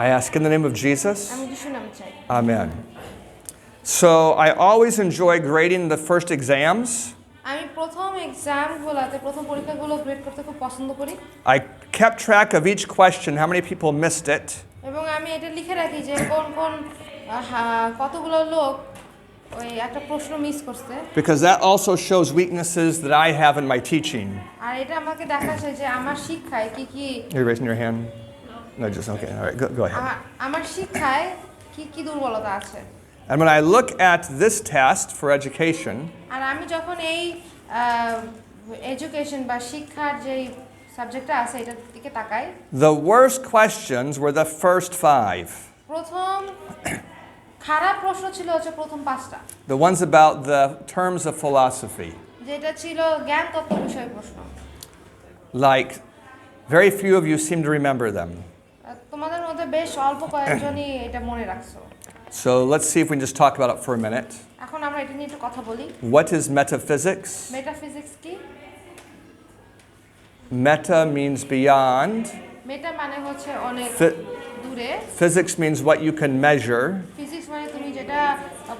I ask in the name of Jesus. আমি যিশুর নামে চাই। Amen. So I always enjoy grading the first exams. আমি প্রথম এক্সামগুলোতে প্রথম পরীক্ষাগুলো গ্রেড করতে খুব পছন্দ করি। I kept track of each question, how many people missed it. এবং আমি এটা লিখে রাখি যে কোন কতগুলো লোক ওই একটা প্রশ্ন মিস করছে। Because that also shows weaknesses that I have in my teaching. আর এটা আমাকে দেখাচ্ছে যে আমার শিক্ষায় কি কি You're raising your hand? No, just okay. All right, go ahead. আমার শিক্ষায় কি কি দুর্বলতা আছে। And when I look at this test for education, আর আমি যখন এই এডুকেশন বা শিক্ষার যে সাবজেক্টটা আছে এটার দিকে তাকাই, the worst questions were the first 5. প্রথম খারাপ প্রশ্ন ছিল হচ্ছে প্রথম 5টা। The ones about the terms of philosophy. যেটা ছিল জ্ঞান তত্ত্ব বিষয়ক প্রশ্ন। Like, very few of you seem to remember them. তোমাদের মধ্যে বেশ অল্প কয়েকজনই এটা মনে রাখছো। So let's see if we can just talk about it for a minute. এখন আমরা এটা নিয়ে একটু কথা বলি। What is metaphysics? মেটাফিজিক্স কি? Meta means beyond. মেটা মানে হচ্ছে অনেক দূরে। Physics means what you can measure. Physics মানে তুমি যেটা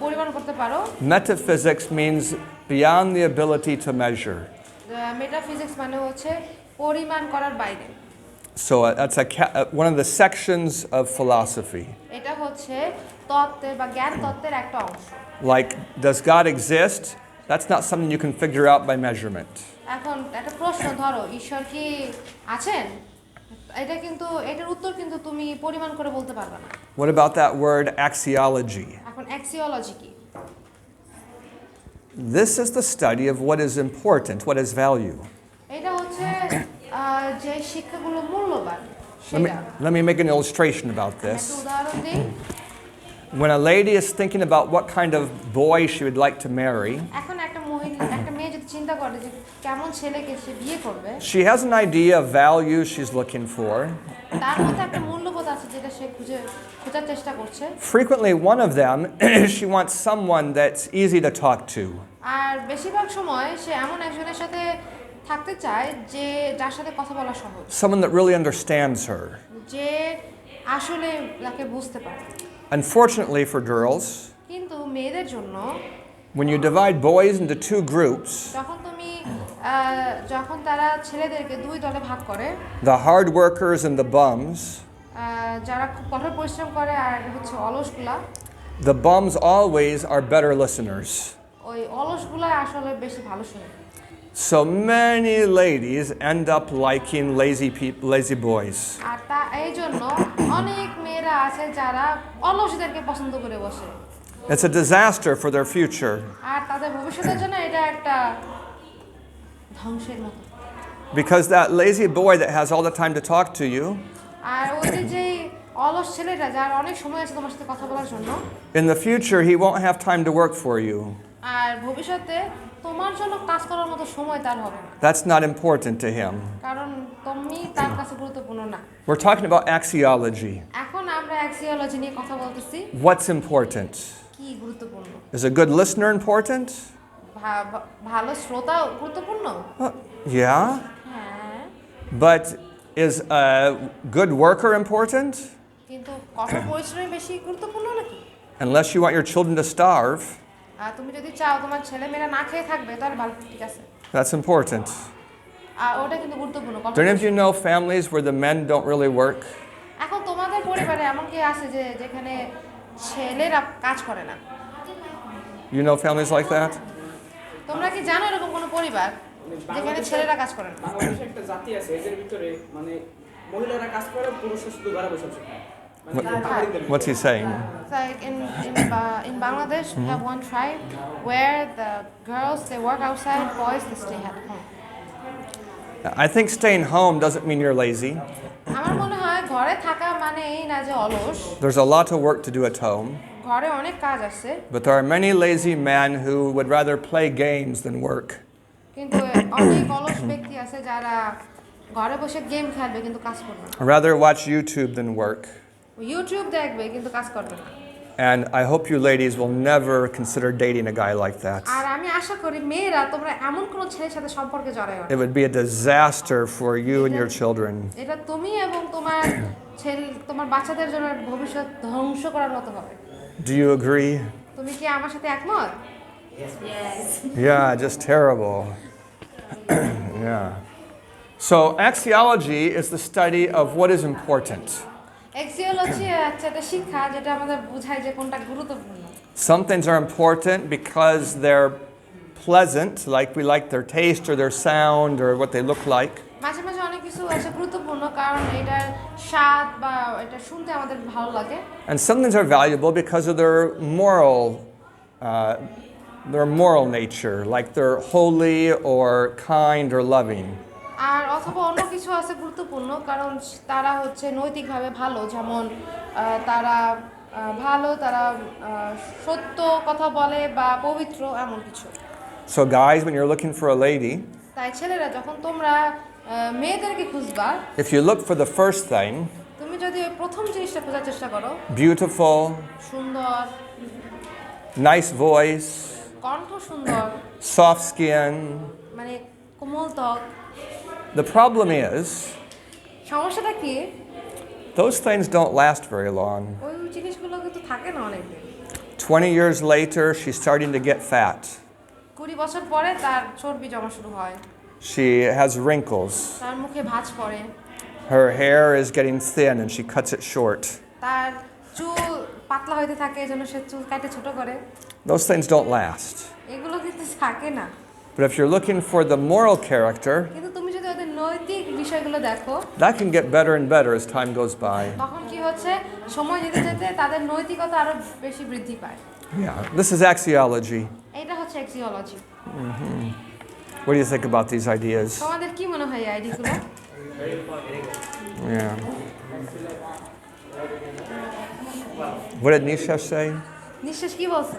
পরিমাপ করতে পারো। Metaphysics means beyond the ability to measure. Metaphysics মানে হচ্ছে পরিমাণ করার বাইরে। So that's one of the sections of philosophy. এটা হচ্ছে তত্ত্বের বা জ্ঞান তত্ত্বের একটা অংশ। Like, does God exist? That's not something you can figure out by measurement. এখন একটা প্রশ্ন ধরো, ঈশ্বর কি আছেন? এটার উত্তর কিন্তু তুমি পরিমাণ করে বলতে পারবে না। What about that word axiology? এখন অ্যাক্সিওলজি কি? This is the study of what is important, what is value. এটা হচ্ছে যে শিক্ষাগুলো মূল্যবান সেটা। Let me make an illustration about this. একটা উদাহরণ দিই। When a lady is thinking about what kind of boy she would like to marry, এখন একটা মেয়ে যদি চিন্তা করে যে কেমন ছেলেকে সে বিয়ে করবে, she has an idea of values she's looking for. তার মধ্যে একটা মূল্যবোধ আছে যেটা সে খোঁজার চেষ্টা করছে। Frequently one of them, she wants someone that's easy to talk to. আর বেশিরভাগ সময় সে এমন একজনের সাথে থাকতে চায় যে যার সাথে কথা বলা সহজ। Someone that really understands her. যে আসলে তাকে বুঝতে পারে। Unfortunately for girls, কিন্তু মেয়েদের জন্য when you divide boys into 2 groups, যখন তারা ছেলেদেরকে 2 দলে ভাগ করে, the hard workers and the bums, যারা খুব কঠোর পরিশ্রম করে আর হচ্ছে অলসগুলা, the bums always are better listeners. ওই অলসগুলা আসলে বেশি ভালো শোনে। So many ladies end up liking lazy boys. আর এই জন্য অনেক মেয়েরা আছে যারা অলসদেরকে পছন্দ করে বসে। It's a disaster for their future. আর তাদের ভবিষ্যতের জন্য এটা একটা ধ্বংসের মতো। Because that lazy boy that has all the time to talk to you, আর ওই যে অলস ছেলেটা যার অনেক সময় আছে তোমার সাথে কথা বলার জন্য, in the future he won't have time to work for you. আর ভবিষ্যতে তোমার জন্য কাজ করার মতো সময় তার হবে না। That's not important to him. কারণ তুমি তার কাছে গুরুত্বপূর্ণ না। We're talking about axiology. এখন আমরা অ্যাক্সিওলজি নিয়ে কথা বলতেছি। What's important? কি গুরুত্বপূর্ণ? Is a good listener important? ভালো শ্রোতা গুরুত্বপূর্ণ? Yeah. হ্যাঁ। But is a good worker important? কিন্তু কঠোর পরিশ্রমই বেশি গুরুত্বপূর্ণ নাকি? Unless you want your children to starve. তুমি যদি চাও তোমার ছেলেমেয়েরা না খেয়ে থাকবে তাহলে ভালো, ঠিক আছে। That's important. ওটা কিন্তু গুরুত্বপূর্ণ। Do any of you know families where the men don't really work? এখন তোমাদের পরিবারে এমন কি আছে যে যেখানে ছেলেরা কাজ করে না? You know families like that? তোমরা কি জানো এরকম কোনো পরিবার যেখানে ছেলেরা কাজ করে না? একটা জাতি আছে এদের ভিতরে মানে মহিলারা কাজ করে, পুরুষরা শুধু ঘরে বসে থাকে। What's he saying? It's like in Bangladesh we have one tribe where the girls they work outside, boys they stay at home. I think staying home doesn't mean you're lazy. আমার মনে হয় ঘরে থাকা মানে এই না যে অলস। There's a lot of work to do at home. ঘরে অনেক কাজ আছে। But there are many lazy men who would rather play games than work. কিন্তু অনেক অলস ব্যক্তি আছে যারা ঘরে বসে গেম খেলবে কিন্তু কাজ করবে না। Rather watch YouTube than work. YouTube দেখবে কিন্তু কাজ করবে না। And I hope you ladies will never consider dating a guy like that. আর আমি আশা করি মেয়েরা তোমরা এমন কোন ছেলের সাথে সম্পর্কে জড়ায়ো না। It would be a disaster for you and your children. এটা তুমি এবং তোমার তোমার বাচ্চাদের জন্য ভবিষ্যৎ ধ্বংস করার মতো হবে। Do you agree? তুমি কি আমার সাথে একমত? Yeah, just terrible. Yeah. So axiology is the study of what is important. এক্সিওলজি হচ্ছে একটা শিক্ষা যেটা আমাদের বোঝায় যে কোনটা গুরুত্বপূর্ণ। Some things are important because they're pleasant, like we like their taste or their sound or what they look like. মাঝে মাঝে অনেক কিছু আছে গুরুত্বপূর্ণ কারণ এটার স্বাদ বা এটা শুনতে আমাদের ভালো লাগে। And some things are valuable because of their moral nature, like they're holy or kind or loving. আর অথবা অন্য কিছু আছে গুরুত্বপূর্ণ কারণ তারা হচ্ছে নৈতিকভাবে ভালো, যেমন তারা তারা সত্য কথা বলে বা পবিত্র এমন কিছু। So guys, when you're looking for a lady, তাই ছেলেরা যখন তোমরা মেয়েদেরকে খুঁজবা, if you look for the first thing, তুমি যদি ওই প্রথম জিনিসটা খোঁজার চেষ্টা করো, beautiful, সুন্দর, nice voice, কণ্ঠ সুন্দর, soft skin, মানে কোমল ত্বক, the problem is সমস্যাটা কি? those things don't last very long. ওই জিনিসগুলো কিন্তু থাকে না অনেক দিন। 20 years later, she's starting to get fat. 20 বছর পরে তার চর্বি জমা শুরু হয়, She has wrinkles. তার মুখে ভাঁজ পড়ে, Her hair is getting thin and she cuts it short. তার চুল পাতলা হইতে থাকে এজন্য সে চুল কাটে ছোট করে। Those things don't last. এগুলো কিন্তু থাকে না। But if you're looking for the moral character, কিন্তু তুমি যদি ওদের নৈতিক বিষয়গুলো দেখো, that can get better and better as time goes by. তখন কি হচ্ছে, সময় যেতে যেতে তাদের নৈতিকতা আরো বেশি বৃদ্ধি পায়। Yeah, this is axiology. এটা হচ্ছে এক্সিওলজি। What do you think about these ideas? তোমাদের কি মনে হয় এই আইডিয়াগুলো? Yeah. What did Nisha say? নিশ্চয় কি বলছে?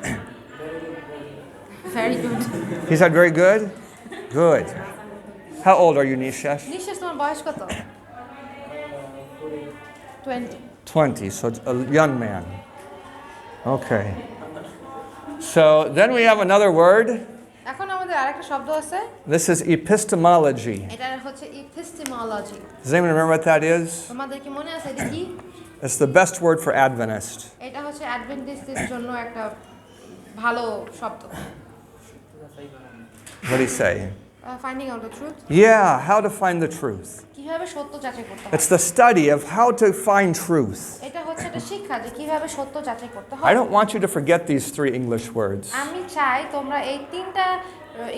Very good. He said very good? Good. How old are you, Nisha? নিশ্চয় তোমার বয়স কত? 20. 20, so it's a young man. Okay. So then we have another word. এখন আমাদের আরেকটা শব্দ আছে। This is epistemology. এটা হচ্ছে epistemology. Does anyone remember what that is? তোমাদের কি মনে আছে এটা কি? It's the best word for Adventist. এটা হচ্ছে অ্যাডভেন্টিস্টদের জন্য একটা ভালো শব্দ। What do you say? Finding out the truth. Yeah, how to find the truth. কিভাবে সত্য যাচাই করতে হয়? It's the study of how to find truth. এটা হচ্ছে একটা শিক্ষা যে কিভাবে সত্য যাচাই করতে হয়। I don't want you to forget these 3 English words. আমি চাই তোমরা এই তিনটা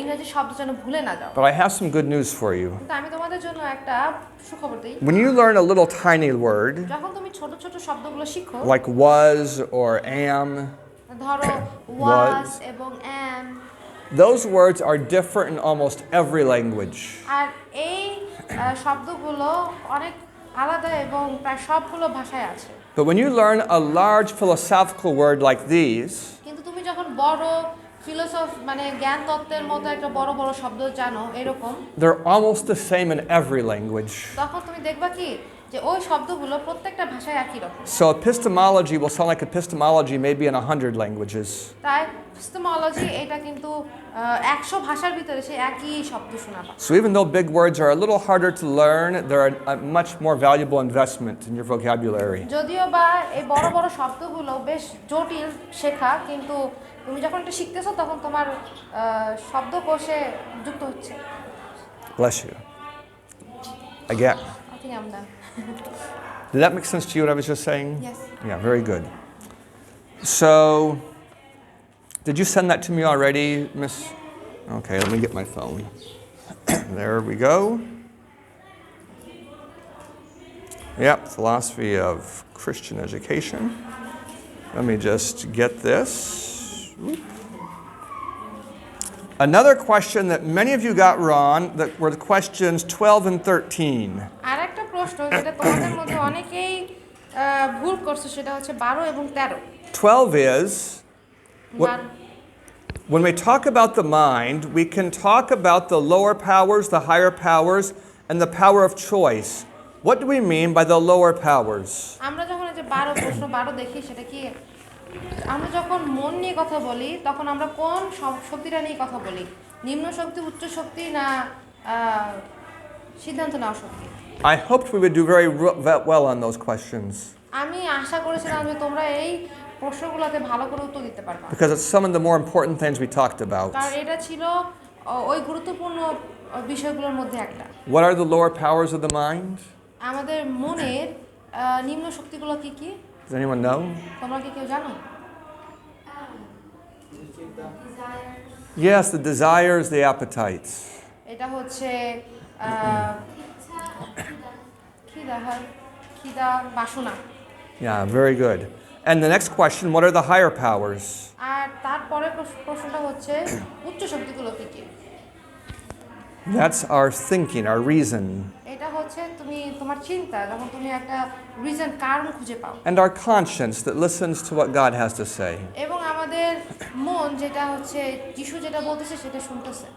ইংরেজি শব্দ যেন ভুলে না যাও। But I have some good news for you. কিন্তু আমি তোমাদের জন্য একটা সুখবর দেই। When you learn a little tiny word, যখন তুমি ছোট ছোট শব্দগুলো শিখো, like was or am, ধরো was এবং am, those words are different in almost every language. আর এই শব্দগুলো অনেক আলাদা এবং প্রায় সবগুলো ভাষায় আছে। But when you learn a large philosophical word like these, কিন্তু তুমি যখন বড় মানে জ্ঞান তত্ত্বের মতো একটা বড় বড় শব্দ জানো এরকম, they're almost the same in every language. তখন তুমি দেখবা কি যে ওই শব্দগুলো প্রত্যেকটা ভাষায় একই রকম। So epistemology will sound like epistemology maybe in 100 languages. তাই epistemology এটা কিন্তু 100 ভাষার ভিতরে সেই একই শব্দ শোনা পায়। So even though big words are a little harder to learn, they're a much more valuable investment in your vocabulary. যদিও বা এই বড় বড় শব্দগুলো বেশ জটিল শেখা, কিন্তু তুমি যখন এটা শিখতেছো তখন তোমার শব্দকোষে যুক্ত হচ্ছে। Bless you. Again. I think I'm done. Did that make sense to you what I was just saying? Yes. Yeah, very good. So, did you send that to me already, Miss? Okay, let me get my phone. There we go. Yep, philosophy of Christian education. Let me just get this. Oop. Another question that many of you got wrong that were the questions 12 and 13. আরেকটা প্রশ্ন যেটা তোমাদের মধ্যে অনেকেই ভুল করছে সেটা হচ্ছে 12 এবং 13। 12 is when we talk about the mind, we can talk about the lower powers, the higher powers, and the power of choice. What do we mean by the lower powers? আমরা যখন এই যে 12 প্রশ্ন 12 দেখি সেটা কি, আমরা যখন মন নিয়ে কথা বলি তখন আমরা কোন শক্তিটা নিয়ে কথা বলি? নিম্ন শক্তি, উচ্চ শক্তি, না সিদ্ধান্ত নেওয়া শক্তি? I hoped we would do very well on those questions আমি আশা করেছিলাম যে তোমরা এই প্রশ্নগুলোতে ভালো করে উত্তর দিতে পারবে, because it's some of the more important things we talked about. কারণ এটা ছিল ওই গুরুত্বপূর্ণ বিষয়গুলোর মধ্যে একটা। What are the lower powers of the mind? আমাদের মনের নিম্ন শক্তিগুলো কি কি? Does anyone know? তোমরা কি কেউ জানো? Yes, the desires, the appetites. এটা হচ্ছে খিদা বাসনা। Yeah, very good. And the next question, what are the higher powers? আর তারপরে প্রশ্নটা হচ্ছে উচ্চ শক্তিগুলো কি কি? That's our thinking, our reason. এটা হচ্ছে তুমি তোমার চিন্তা, যখন তুমি একটা রিজন কারণ খুঁজে পাও। And our conscience that listens to what God has to say. এবং আমাদের মন যেটা হচ্ছে যিশু যেটা বলতেছে সেটা শুনতেছে।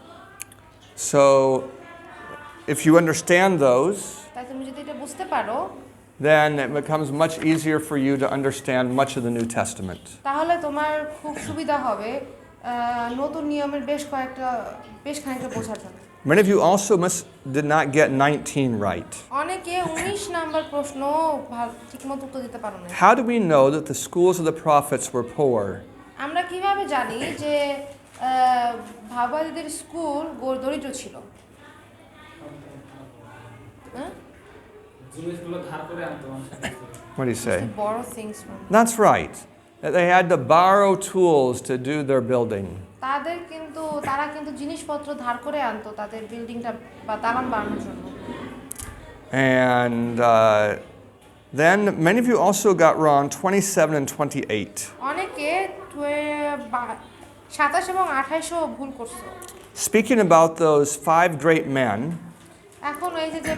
So, if you understand those, তাই তুমি যদি এটা বুঝতে পারো, then it becomes much easier for you to understand much of the New Testament. তাহলে তোমার খুব সুবিধা হবে নতুন নিয়মের বেশ খানিকটা বোঝার জন্য। Many of you also did not get 19 right. অনেকে 19 নাম্বার প্রশ্ন ঠিকমতো উত্তর দিতে পারো না। How do we know that the schools of the prophets were poor? আমরা কিভাবে জানি যে ভাবাদীদের স্কুল দরিদ্র ছিল? What do you say? Borrow things from. That's right. That they had to borrow tools to do their building. তারা কিন্তু জিনিসপত্র ধার করে আনতো তাদের বিল্ডিংটা বা দালান বানানোর জন্য। And then many of you also got wrong 27 and 28. অনেকে 27 এবং 28 ভুল করছো। Speaking about those 5 great men, এখন এই যে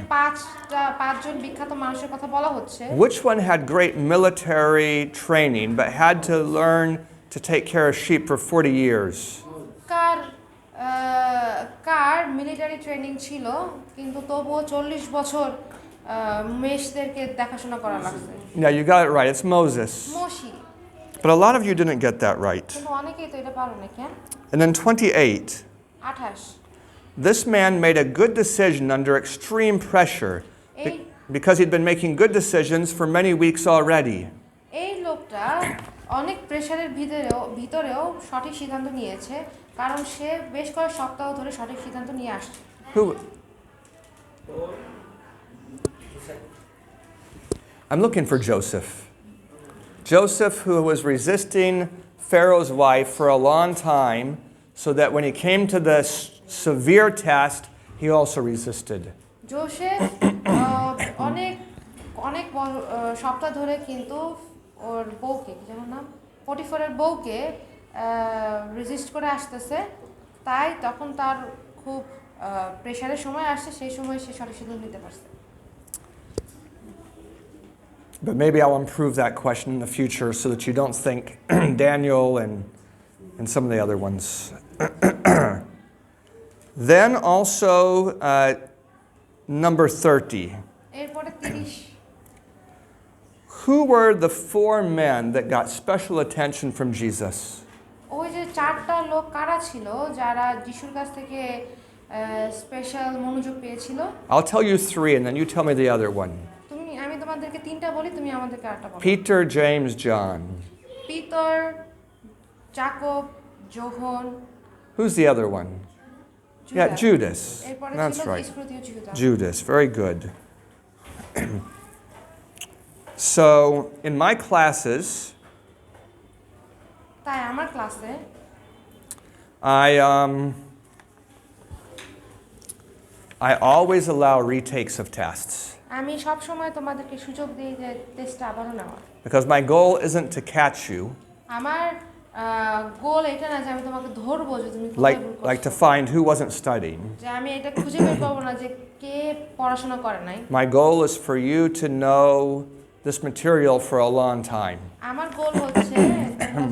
পাঁচজন বিখ্যাত মানুষের কথা বলা হচ্ছে, which one had great military training but had to learn to take care of sheep for 40 years? Car military training ছিল কিন্তু তবুও 40 বছর মেষদেরকে দেখাশোনা করা লাগছে? Yeah, you got it right. It's Moses. মোশি। But a lot of you didn't get that right. কিন্তু অনেকেই তো এটা পারো না কেন? And then 28. 28 This man made a good decision under extreme pressure because he'd been making good decisions for many weeks already. এই লোকটা অনেক প্রেসারের ভিতরেও সঠিক সিদ্ধান্ত নিয়েছে কারণ সে বেশ কয়েক সপ্তাহ ধরে সঠিক সিদ্ধান্ত নিয়ে আসছে। I'm looking for Joseph. Joseph, who was resisting Pharaoh's wife for a long time, so that when he came to the severe test, he also resisted. Joseph অনেক সপ্তাহ ধরে কিন্তু ওর বউকে, যেমন নাম পটিফারের বউকে রেজিস্ট করে আসতেছে, তাই তখন তার খুব প্রেসারের সময় আসছে, সেই সময় সে সঠিক সিদ্ধান্ত নিতে পারছে। But maybe I'll improve that question in the future so that you don't think Daniel and some of the other ones. Then also number 30. এরপরে 30 Who were the 4 men that got special attention from Jesus? ওই যে 4টা লোক কারা ছিল যারা যিশুর কাছ থেকে স্পেশাল মনোযোগ পেয়েছিল? I'll tell you 3 and then you tell me the other one. আমি তোমাদেরকে 3টা বলি, তুমি আমাদেরকে 8টা বলো। Peter, James, John. Peter, Jakob, Johan. Who's the other one? Yeah, Judas. That's right. Judas. Very good. So, in my classes, তাই আমার ক্লাসে I always allow retakes of tests. আমি সব সময় তোমাদেরকে সুযোগ দিই যে টেস্টটা আবারও নেওয়ার। Because my goal isn't to catch you. আমার গোল এটা না যে আমি তোমাকে ধরবো যে তুমি কোথায় ভুল করছো। Like to find who wasn't studying. যে আমি এটা খুঁজে বের করব না যে কে পড়াশোনা করে নাই। My goal is for you to know this material for a long time. আমার গোল হচ্ছে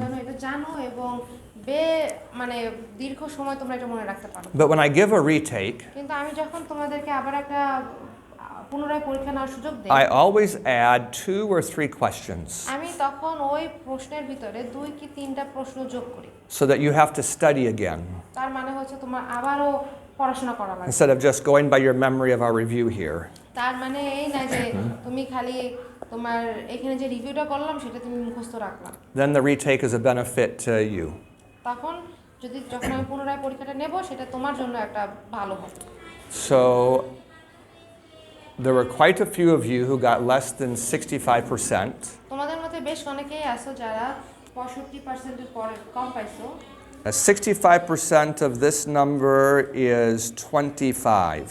তোমরা এটা জানো এবং মানে দীর্ঘ সময় তোমরা এটা মনে রাখতে পারো। But when I give a retake, কিন্তু আমি যখন তোমাদেরকে আবার একটা পুনরায় পরীক্ষা নেওয়ার সুযোগ দেই, I always add 2 or 3 questions. আমি তখন ওই প্রশ্নের ভিতরে 2 কি 3টা প্রশ্ন যোগ করি। So that you have to study again. তার মানে হচ্ছে তোমার আবারও পড়াশোনা করা লাগবে। Instead of just going by your memory of our review here. তার মানে এই না যে তুমি খালি তোমার এখানে যে রিভিউটা করলাম সেটা তুমি মুখস্থ রাখলাম। Then the retake is a benefit to you. তখন যখন আমি পুনরায় পরীক্ষাটা নেব সেটা তোমার জন্য একটা ভালো হবে। So there were quite a few of you who got less than 65%. তোমাদের মধ্যে বেশ অনেকেই আছো যারা 65%-এর পরে কম পাইছো। 65% of this number is 25.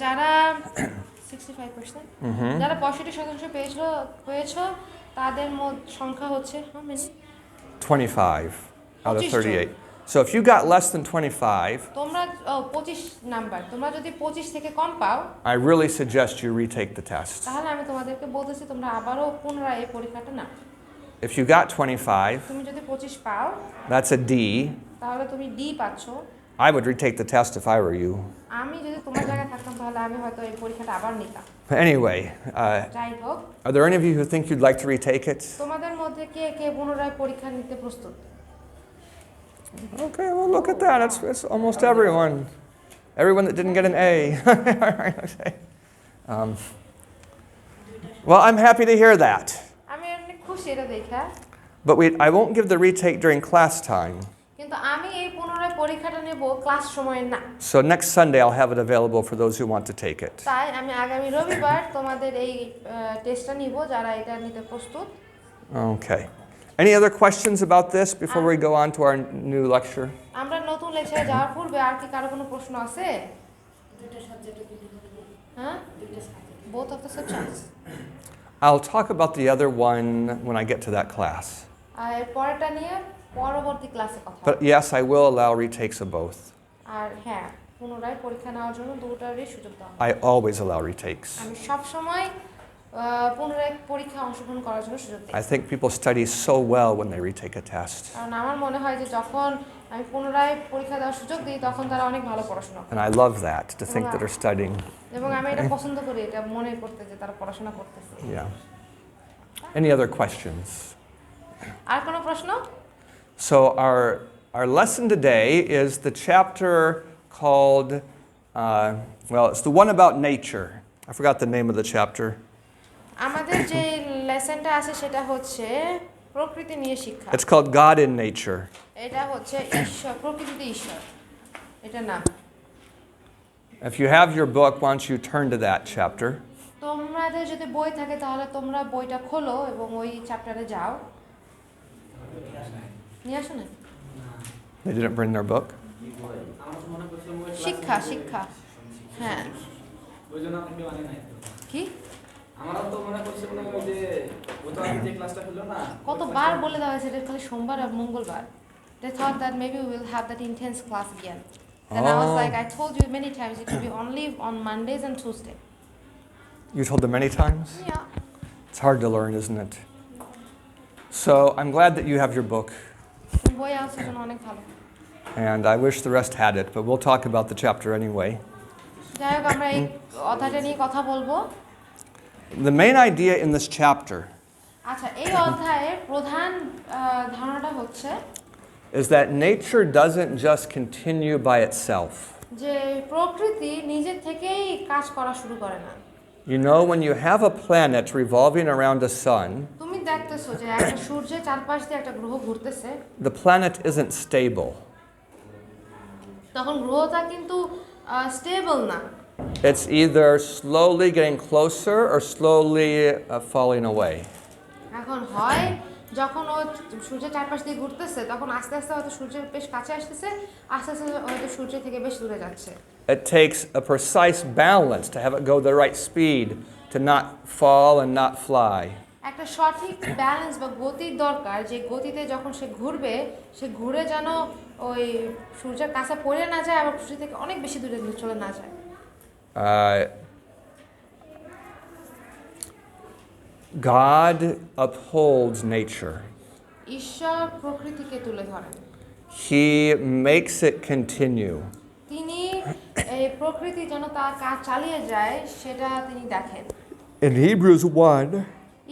যারা 65% যারা 65% পেয়েছো তাদের সংখ্যা হচ্ছে how many? 25 out of 38. So if you got less than 25, তোমরা 25 নাম্বার, তোমরা যদি 25 থেকে কম পাও, I really suggest you retake the test. তাহলে আমি তোমাদেরকে বলতেছি তোমরা আবারও পুনরায় এই পরীক্ষাটা নাও। If you got 25, তুমি যদি 25 পাও, that's a D. তাহলে তুমি D পাচ্ছো। I would retake the test if I were you. আমি যদি তোমার জায়গায় থাকতাম তাহলে আমি হয়তো এই পরীক্ষাটা আবার নিতাম। Anyway, যাই হোক, are there any of you who think you'd like to retake it? তোমাদের মধ্যে কে কে পুনরায় পরীক্ষা নিতে প্রস্তুত? Okay, well, look at that. It's almost everyone. Everyone that didn't get an A. Well, I'm happy to hear that. আমি অনেক খুশি এটা দেখে। But I won't give the retake during class time. কিন্তু আমি এই পুনরায় পরীক্ষাটা নেব ক্লাস সময়ে না। So next Sunday I'll have it available for those who want to take it. তাই আমি আগামী রবিবার তোমাদের এই টেস্টটা নিব যারা এটা নিতে প্রস্তুত। Okay. Any other questions about this before we go on to our new lecture? আমরা নতুন লেকচারে যাওয়ার পূর্বে আর কি কারো কোনো প্রশ্ন আছে? হ্যাঁ? Both of the subjects. I'll talk about the other one when I get to that class. আর পরেরটা নিয়ে পরবর্তী ক্লাসে কথা। But yes, I will allow retakes of both. আর হ্যাঁ, পুনরায় পরীক্ষা নেওয়ার জন্য দুটোরই সুযোগ দেওয়া। I always allow retakes. আমি সব সময় পুনরায় পরীক্ষা অংশগ্রহণ করার জন্য সুযোগ দিই। I think people study so well when they retake a test. কারণ আমার মনে হয় যে যখন আমি পুনরায় পরীক্ষা দেওয়ার সুযোগ দিই তখন তারা অনেক ভালো পড়াশোনা করে। And I love that, to think that they're studying. এবং আমি এটা পছন্দ করি, এটা মনে করতে যে তারা পড়াশোনা করতেছে। Yeah. Any other questions? আর কোনো প্রশ্ন? So our lesson today is the chapter called, well, it's the one about nature. I forgot the name of the chapter. আমাদের যে লেসনটা আছে সেটা হচ্ছে প্রকৃতি নিয়ে শিক্ষা। It's called God in Nature. এটা হচ্ছে ঈশ্বর, প্রকৃতিতে ঈশ্বর। এটা নাম। If you have your book, why don't you turn to that chapter? তোমাদের যদি বই থাকে তাহলে তোমরা বইটা খোলো এবং ওই চ্যাপ্টারে যাও। নিয়ে আসো না? They didn't bring their book? শিক্ষা, শিক্ষা। হ্যাঁ। কি? কতবার বলে দেওয়া হয়েছে এটা খালি সোমবার আর মঙ্গলবার। They thought that maybe we will have that intense class again. And I was like, I told you many times it will be only on Mondays and Tuesday. You told them many times? Yeah. It's hard to learn, isn't it? So I'm glad that you have your book. বই আছে জন্য অনেক ভালো। And I wish the rest had it, but we'll talk about the chapter anyway. যাই হোক আমরা এই অধ্যায়টা নিয়ে কথা বলবো। The main idea in this chapter আচ্ছা, এই অধ্যায়ের প্রধান ধারণাটা হচ্ছে is that nature doesn't just continue by itself. যে প্রকৃতি নিজে থেকেই কাজ করা শুরু করে না। You know, when you have a planet revolving around a sun, তুমি দেখতেছো যে একটা সূর্যের চারপাশ দিয়ে একটা গ্রহ ঘুরতেছে, the planet isn't stable. তখন গ্রহটা কিন্তু স্টেবল না। It's either slowly getting closer or slowly falling away. এখন হয় যখন ও সূর্যের চারপাশ দিয়ে ঘুরতেছে তখন আস্তে আস্তে হয়তো সূর্যের বেশ কাছে আসতেছে, আস্তে আস্তে হয়তো সূর্য থেকে বেশ দূরে যাচ্ছে। It takes a precise balance to have it go the right speed, to not fall and not fly. একটা সঠিক ব্যালেন্স বা গতির দরকার, যে গতিতে যখন সে ঘুরবে সে ঘুরে যেন ওই সূর্যের কাছে পড়ে না যায় আবার সূর্য থেকে অনেক বেশি দূরে চলে না যায়। God upholds nature. ঈশ্বর প্রকৃতিকে তুলে ধরেন। He makes it continue. তিনি এই প্রকৃতি যেন তার কাজ চালিয়ে যায় সেটা তিনি দেখেন। In Hebrews 1,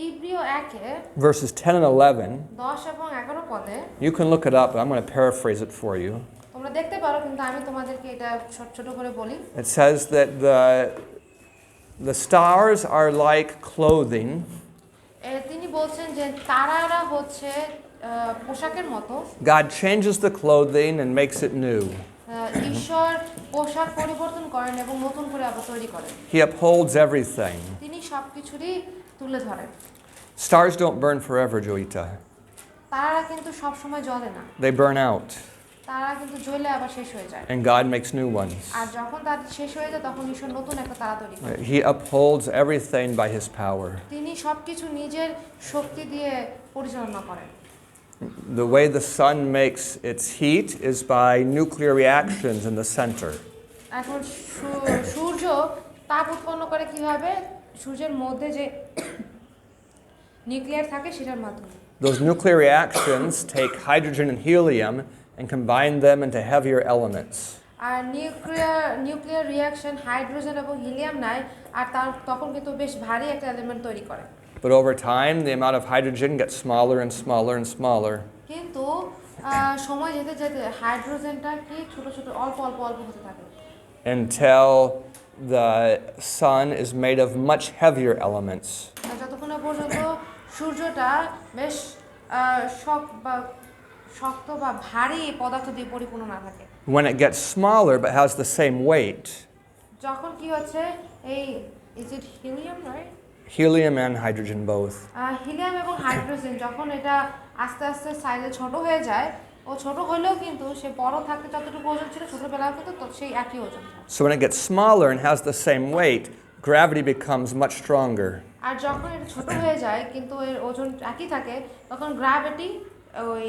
ইব্রিয় 1-এ verses 10 and 11, 10 এবং 11 পদে, you can look it up, but I'm going to paraphrase it for you. তোমরা দেখতে পারো কিন্তু আমি তোমাদেরকে এটা ছোট ছোট করে বলি। It says that The stars are like clothing, তিনি বলছেন যে তারারা হচ্ছে পোশাকের মতো। God changes the clothing and makes it new. ঈশ্বর পোশাক পরিবর্তন করেন এবং নতুন করে আবার তৈরি করেন। He upholds everything. তিনি সবকিছুরই তুলে ধরেন। Stars don't burn forever, Joita. তারারা কিন্তু সব সময় জ্বলে না। They burn out, তারা কিন্তু জ্বলে আবার শেষ হয়ে যায়। and God makes new ones. আর যখন তারা শেষ হয়ে যায় তখন ঈশ্বর নতুন একটা তারা তৈরি করেন। He upholds everything by His power. তিনি সবকিছু নিজের শক্তি দিয়ে পরিচালনা করেন। The way the sun makes its heat is by nuclear reactions in the center. এখন সূর্য তাপ উৎপন্ন করে কিভাবে? সূর্যের মধ্যে যে নিউক্লিয়ার থাকে সেটার মাধ্যমে। Those nuclear reactions take hydrogen and helium and combine them into heavier elements. R nuclear reaction hydrogen এবং হিলিয়াম নেয় আর তখন কিন্তু বেশ ভারী একটা এলিমেন্ট তৈরি করে। But over time, the amount of hydrogen gets smaller and smaller and smaller. কিন্তু সময় যেতে যেতে হাইড্রোজেনটা কি ছোট ছোট অল্প অল্প অল্প হতে থাকে Until the sun is made of much heavier elements. যতক্ষণ না পর্যন্ত সূর্যটা বেশ শক্ত বা ভারী পদার্থ দিয়ে পরিপূর্ণ না থাকে। When it gets smaller but has the same weight, যখন কি হচ্ছে এই is it helium right? helium and hydrogen both, helium এবং হাইড্রোজেন যখন এটা আস্তে আস্তে সাইজে ছোট হয়ে যায়, ও ছোট হলেও কিন্তু সে বড় থাকতে যতটুকু ওজন ছিল ছোটবেলাও কিন্তু সেই একই ওজন থাকে। so when it gets smaller and has the same weight, gravity becomes much stronger. আর যখন এটা ছোট হয়ে যায় কিন্তু এর ওজন একই থাকে তখন গ্র্যাভিটি ওই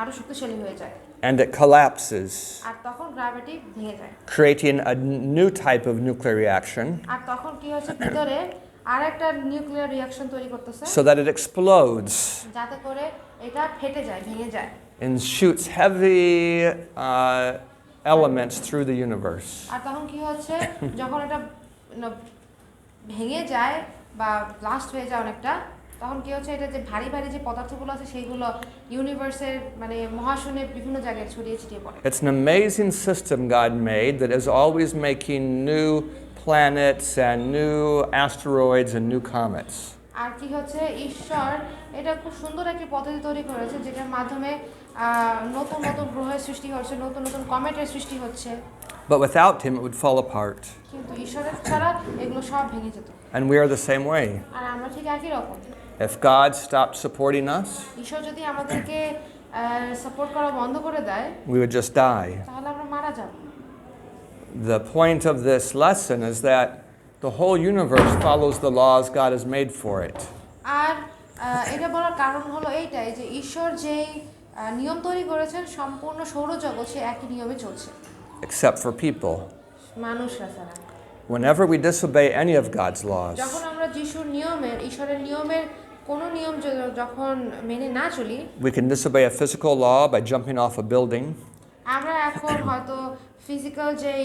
আরো শক্তিশালী হয়ে যায়। And it collapses, আর তখন গ্র্যাভিটি ভেঙে যায়, creating a new type of nuclear reaction আর তখন কি হচ্ছে ভিতরে আরেকটা নিউক্লিয়ার রিঅ্যাকশন তৈরি করতেছে so that it explodes যাতে করে এটা ফেটে যায়, ভেঙে যায় and shoots heavy elements through the universe. আর তখন কি হচ্ছে যখন এটা ভেঙে যায় বা ব্লাস্ট হয়ে যায় অনেকটা, তখন কি হচ্ছে এটা যে ভারী ভারী যে পদার্থগুলো আছে সেইগুলো ইউনিভার্সের মানে মহাশূন্যের বিভিন্ন জায়গায় ছড়িয়ে ছিটিয়ে পড়ে। It's an amazing system God made that is always making new planets and new asteroids and new comets. আর কি হচ্ছে ঈশ্বর এটা খুব সুন্দর একটি পদ্ধতি তৈরি করেছে যেটার মাধ্যমে নতুন নতুন গ্রহের সৃষ্টি হচ্ছে, নতুন নতুন কমেটের সৃষ্টি হচ্ছে। But without Him, it would fall apart. কিন্তু ঈশ্বরের ছাড়া এগুলো সব ভেঙে যেত। And we are the same way. আর আমরা ঠিক একই রকম। If God stopped supporting us, ঈশ্বর যদি আমাদেরকে সাপোর্ট করা বন্ধ করে দেয়, we would just die. তাহলে আমরা মারা যাব। The point of this lesson is that the whole universe follows the laws God has made for it. আর এটা বলার কারণ হলো এইটাই যে ঈশ্বর যেই নিয়ম তৈরি করেছেন সম্পূর্ণ সৌরজগৎ সে একই নিয়মে চলছে, Except for people. মানুষরা ছাড়া। Whenever we disobey any of God's laws, যখন আমরা যিশুর নিয়মের, ঈশ্বরের নিয়মের কোন নিয়ম যখন মেনে না চলি, we can disobey a physical law by jumping off a building, আমরা এখন হয়তো ফিজিক্যাল যেই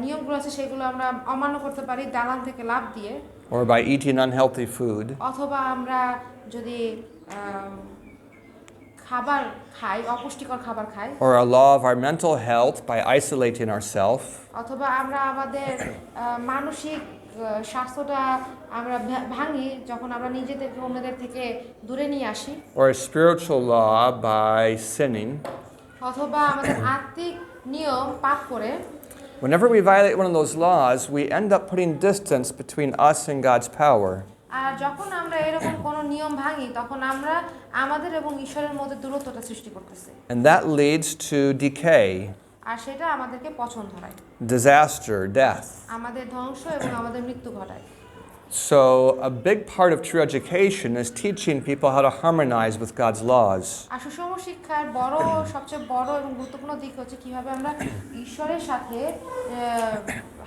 নিয়মগুলো আছে সেগুলো আমরা অমান্য করতে পারি দালান থেকে লাফ দিয়ে, or by eating unhealthy food, অথবা আমরা যদি খাবার খাই, অপুষ্টিকর খাবার খাই, or a law of our mental health by isolating ourselves, অথবা আমরা আমাদের মানসিক স্বাস্থ্যটা আমরা ভাঙি যখন আমরা নিজেদেরকে অন্যদের থেকে দূরে নিয়ে আসি, or a spiritual law by sinning. অথবা আমাদের আত্মিক নিয়ম পাপ করে। Whenever we violate one of those laws, we end up putting distance between us and God's power. আর যখন আমরা এরকম কোনো নিয়ম ভাঙি তখন আমরা আমাদের এবং ঈশ্বরের মধ্যে দূরত্বটা সৃষ্টি করতেছি, And that leads to decay, আর সেটা আমাদেরকে পছন্দ হয়, disaster, death. আমাদের ধ্বংস এবং আমাদের মৃত্যু ঘটায়। So a big part of true education is teaching people how to harmonize with God's laws. আর সুষম শিক্ষার সবচেয়ে বড় এবং গুরুত্বপূর্ণ দিক হচ্ছে কিভাবে আমরা ঈশ্বরের সাথে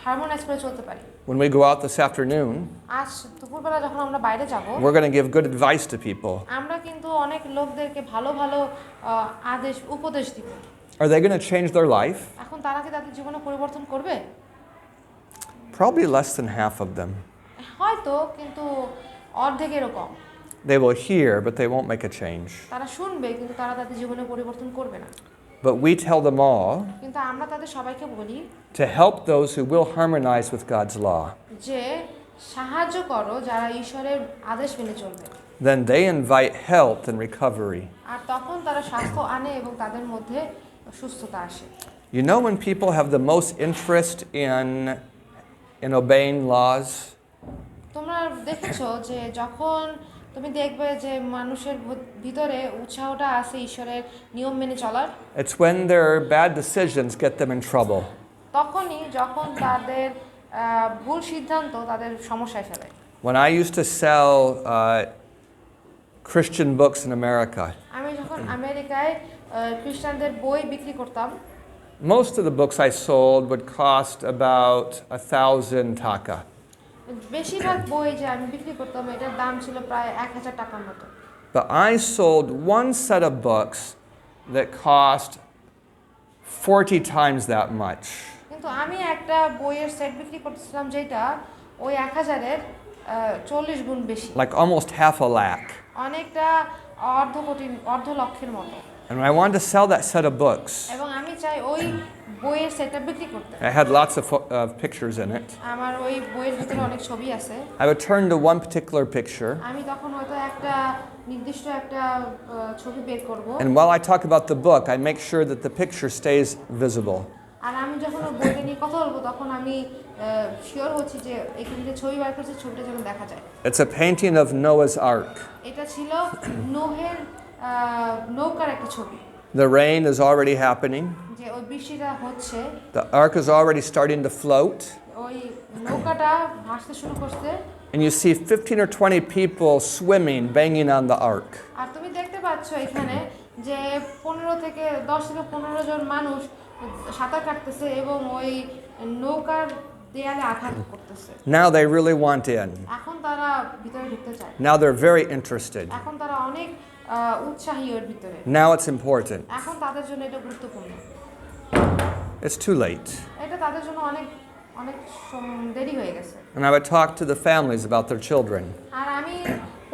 হারমোনাইজ করে চলতে পারি। When we go out this afternoon, আজ দুপুরবেলা যখন আমরা বাইরে যাব, we're going to give good advice to people. আমরা কিন্তু অনেক লোকদেরকে ভালো ভালো উপদেশ দিব। Are they going to change their life? এখন তারা কি তাদের জীবনে পরিবর্তন করবে? Probably less than half of them. হয়তো, কিন্তু অর্ধেক এরকম। They will hear, but they won't make a change. তারা শুনবে কিন্তু তারা তাদের জীবনে পরিবর্তন করবে না। But we tell them all কিন্তু আমরা তাদের সবাইকে বলি to help those who will harmonize with God's law. যে সাহায্য করো যারা ঈশ্বরের আদেশ মেনে চলবে। then they invite health and recovery. আর তখন তারা স্বাস্থ্য আনে এবং তাদের মধ্যে সুস্থতা আসে। You know when people have the most interest in obeying laws? তোমরা দেখেছো যে যখন তুমি দেখবে যে মানুষের ভিতরে উৎসাহটা আছে ঈশ্বরের নিয়ম মেনে চলার, It's when their bad decisions get them in trouble. তখনই যখন তাদের ভুল সিদ্ধান্ত তাদের সমস্যায় ফেলে। When I used to sell Christian books in America, আমি যখন আমেরিকায় খ্রিস্টানদের বই বিক্রি করতাম, most of the books I sold would cost about 1,000 taka. বেশিরভাগ বই যে আমি বিক্রি করতাম এটার দাম ছিল প্রায় 1000 টাকার মতো। But I sold one set of books that cost 40 times that much. কিন্তু আমি একটা বইয়ের সেট বিক্রি করতেছিলাম যেটা ওই 1000-এর 40 গুণ বেশি, Like almost half a lakh. অনেকটা অর্ধ লক্ষের মতো। And when I wanted to sell that set of books, এবং আমি চাই ওই বইয়ের সেটটা বিক্রি করতে। it had lots of pictures in it. আমার ওই বইয়ের ভিতরে অনেক ছবি আছে। I would turn to one particular picture, আমি তখন হয়তো একটা নির্দিষ্ট একটা ছবি বের করব। and while I talk about the book, I make sure that the picture stays visible. আর আমি যখন ওই বইটা নিয়ে কথা বলবো তখন আমি শিওর হচ্ছি যে এখানে যে ছবি বার করছে ছবিটা যেন দেখা যায়। It's a painting of Noah's Ark. এটা ছিল নোহের নৌকার একটা ছবি। The rain is already happening. যে ওই বৃষ্টিটা হচ্ছে, The ark is already starting to float. ওই নৌকাটা ভাসতে শুরু করছে। And you see 15 or 20 people swimming, banging on the ark. আর তুমি দেখতে পাচ্ছ এখানে যে 10 থেকে 15 জন মানুষ সাঁতার কাটতেছে এবং ওই নৌকার দেয়ালে আঘাত করতেছে। Now they really want in. এখন তারা ভিতরে ঢুকতে চায়। Now they're very interested. এখন তারা অনেক উৎসাহী ওর ভিতরে। Now it's important. এখন তাদের জন্য এটা গুরুত্বপূর্ণ। It's too late. এটা তাদের জন্য অনেক অনেক দেরি হয়ে গেছে। And I would talk to the families about their children. আর আমি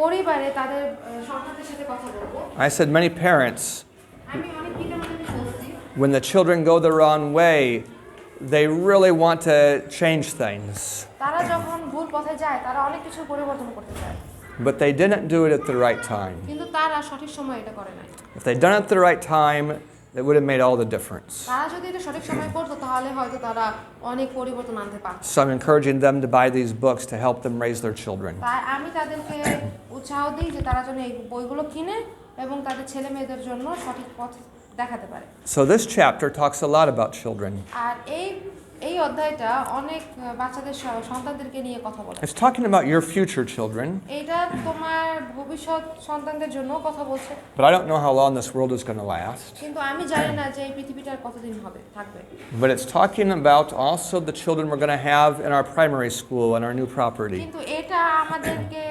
পরিবারে তাদের সন্তানদের সাথে কথা বলবো। I said many parents, আমি অনেক পিতামাতাকে বলছি, when the children go the wrong way, they really want to change things. তারা যখন ভুল পথে যায় তারা অনেক কিছু পরিবর্তন করতে চায়। But they didn't do it at the right time. কিন্তু তারা সঠিক সময় এটা করে নাই। If they'd done it at the right time, it would have made all the difference. তারা যদি এটা সঠিক সময় করতো তাহলে হয়তো তারা অনেক পরিবর্তন আনতে পারত। So I'm encouraging them to buy these books to help them raise their children. তাই আমি তাদেরকে উৎসাহ দিই যে তারা যেন এই বইগুলো কিনে এবং তাদের ছেলে মেয়েদের জন্য সঠিক পথ দেখাতে পারে। So this chapter talks a lot about children. আর এই অধ্যায়টা অনেক বাচ্চাদের সন্তানদেরকে নিয়ে কথা বলে। It's talking about your future children. এটা তোমার ভবিষ্যৎ সন্তানদের জন্য কথা বলছে। But I don't know how long this world is going to last. কিন্তু আমি জানি না যে এই পৃথিবীটা কতদিন থাকবে। But it's talking about also the children we're going to have in our primary school and our new property. কিন্তু এটা আমাদেরকে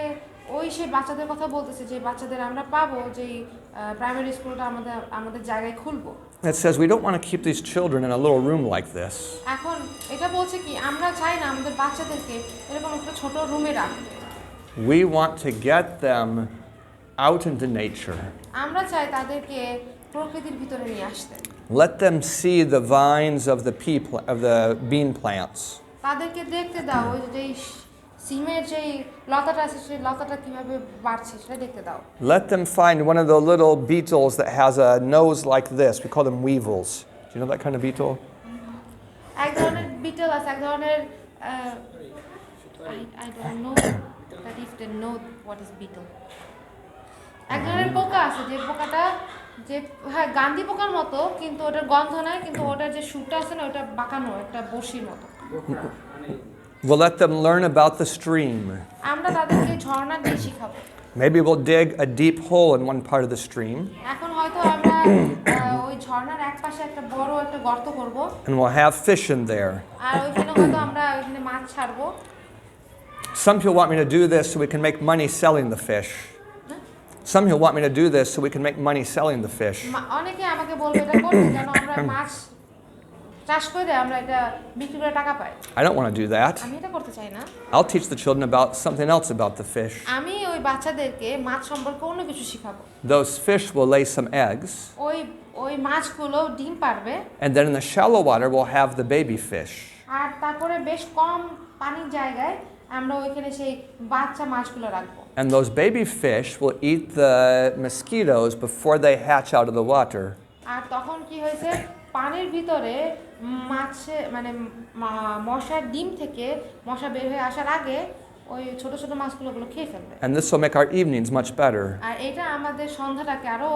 ওই সেই বাচ্চাদের কথা বলতেছে যে বাচ্চাদের আমরা পাবো যে প্রাইমারি স্কুলটা আমাদের জায়গায় খুলবো। It says we don't want to keep these children in a little room like this. এখন এটা বলছে কি আমরা চাই না আমাদের বাচ্চাদেরকে এরকম একটা ছোট রুমে রাখতে। We want to get them out into nature. আমরা চাই তাদেরকে প্রকৃতির ভিতরে নিয়ে আসতে। Let them see the vines of the bean plants. তাদেরকে দেখতে দাও ওই যে সিমের যে লতাটা আছে সেই লতাটা কিভাবে বাড়ছে সেটা দেখতে দাও। Let them find one of the little beetles that has a nose like this. We call them weevils. Do you know that kind of beetle? এক ধরনের বিটল আছে, এক ধরনের I don't know that if they know what is beetle. এক ধরনের পোকা আছে যে পোকাটা যে হ্যাঁ গান্ধী পোকার মতো কিন্তু ওটার গন্ধ নাই, কিন্তু ওটার যে শুটটা আছে না ওটা বাঁকানো একটা বড়শির মতো। We'll let them learn about the stream. আমরা তাদেরকে ঝর্ণা দিয়ে শিখাবো। Maybe we'll dig a deep hole in one part of the stream. এখন হয়তো আমরা ওই ঝর্ণার একপাশে একটা বড় একটা গর্ত করব। And we'll have fish in there. আর ওইখানে হয়তো আমরা ওইখানে মাছ ছাড়বো। Some people want me to do this so we can make money selling the fish. Some people want me to do this so we can make money selling the fish. অনেকে আমাকে বলবে এটা করতে যেন আমরা মাছ চাষ করে আমরা এটা বিক্রি করে টাকা পাই। I don't want to do that. আমি এটা করতে চাই না। I'll teach the children about something else about the fish. আমি ওই বাচ্চাদেরকে মাছ সম্পর্কে অন্য কিছু শিখাবো। Those fish will lay some eggs. ওই মাছগুলো ডিম পারবে। And then in the shallow water we'll have the baby fish. আর তারপরে বেশ কম পানির জায়গায় আমরা ওইখানে সেই বাচ্চা মাছগুলো রাখবো। And those baby fish will eat the mosquitoes before they hatch out of the water. আর তখন কি হয়েছে, পানির ভিতরে মাছে মানে মশার ডিম থেকে মশা বের হয়ে আসার আগে ওই ছোট ছোট মাছগুলো খেয়ে ফেলবে। And this will make our evenings much better. আর এটা আমাদের সন্ধ্যাটাকে আরো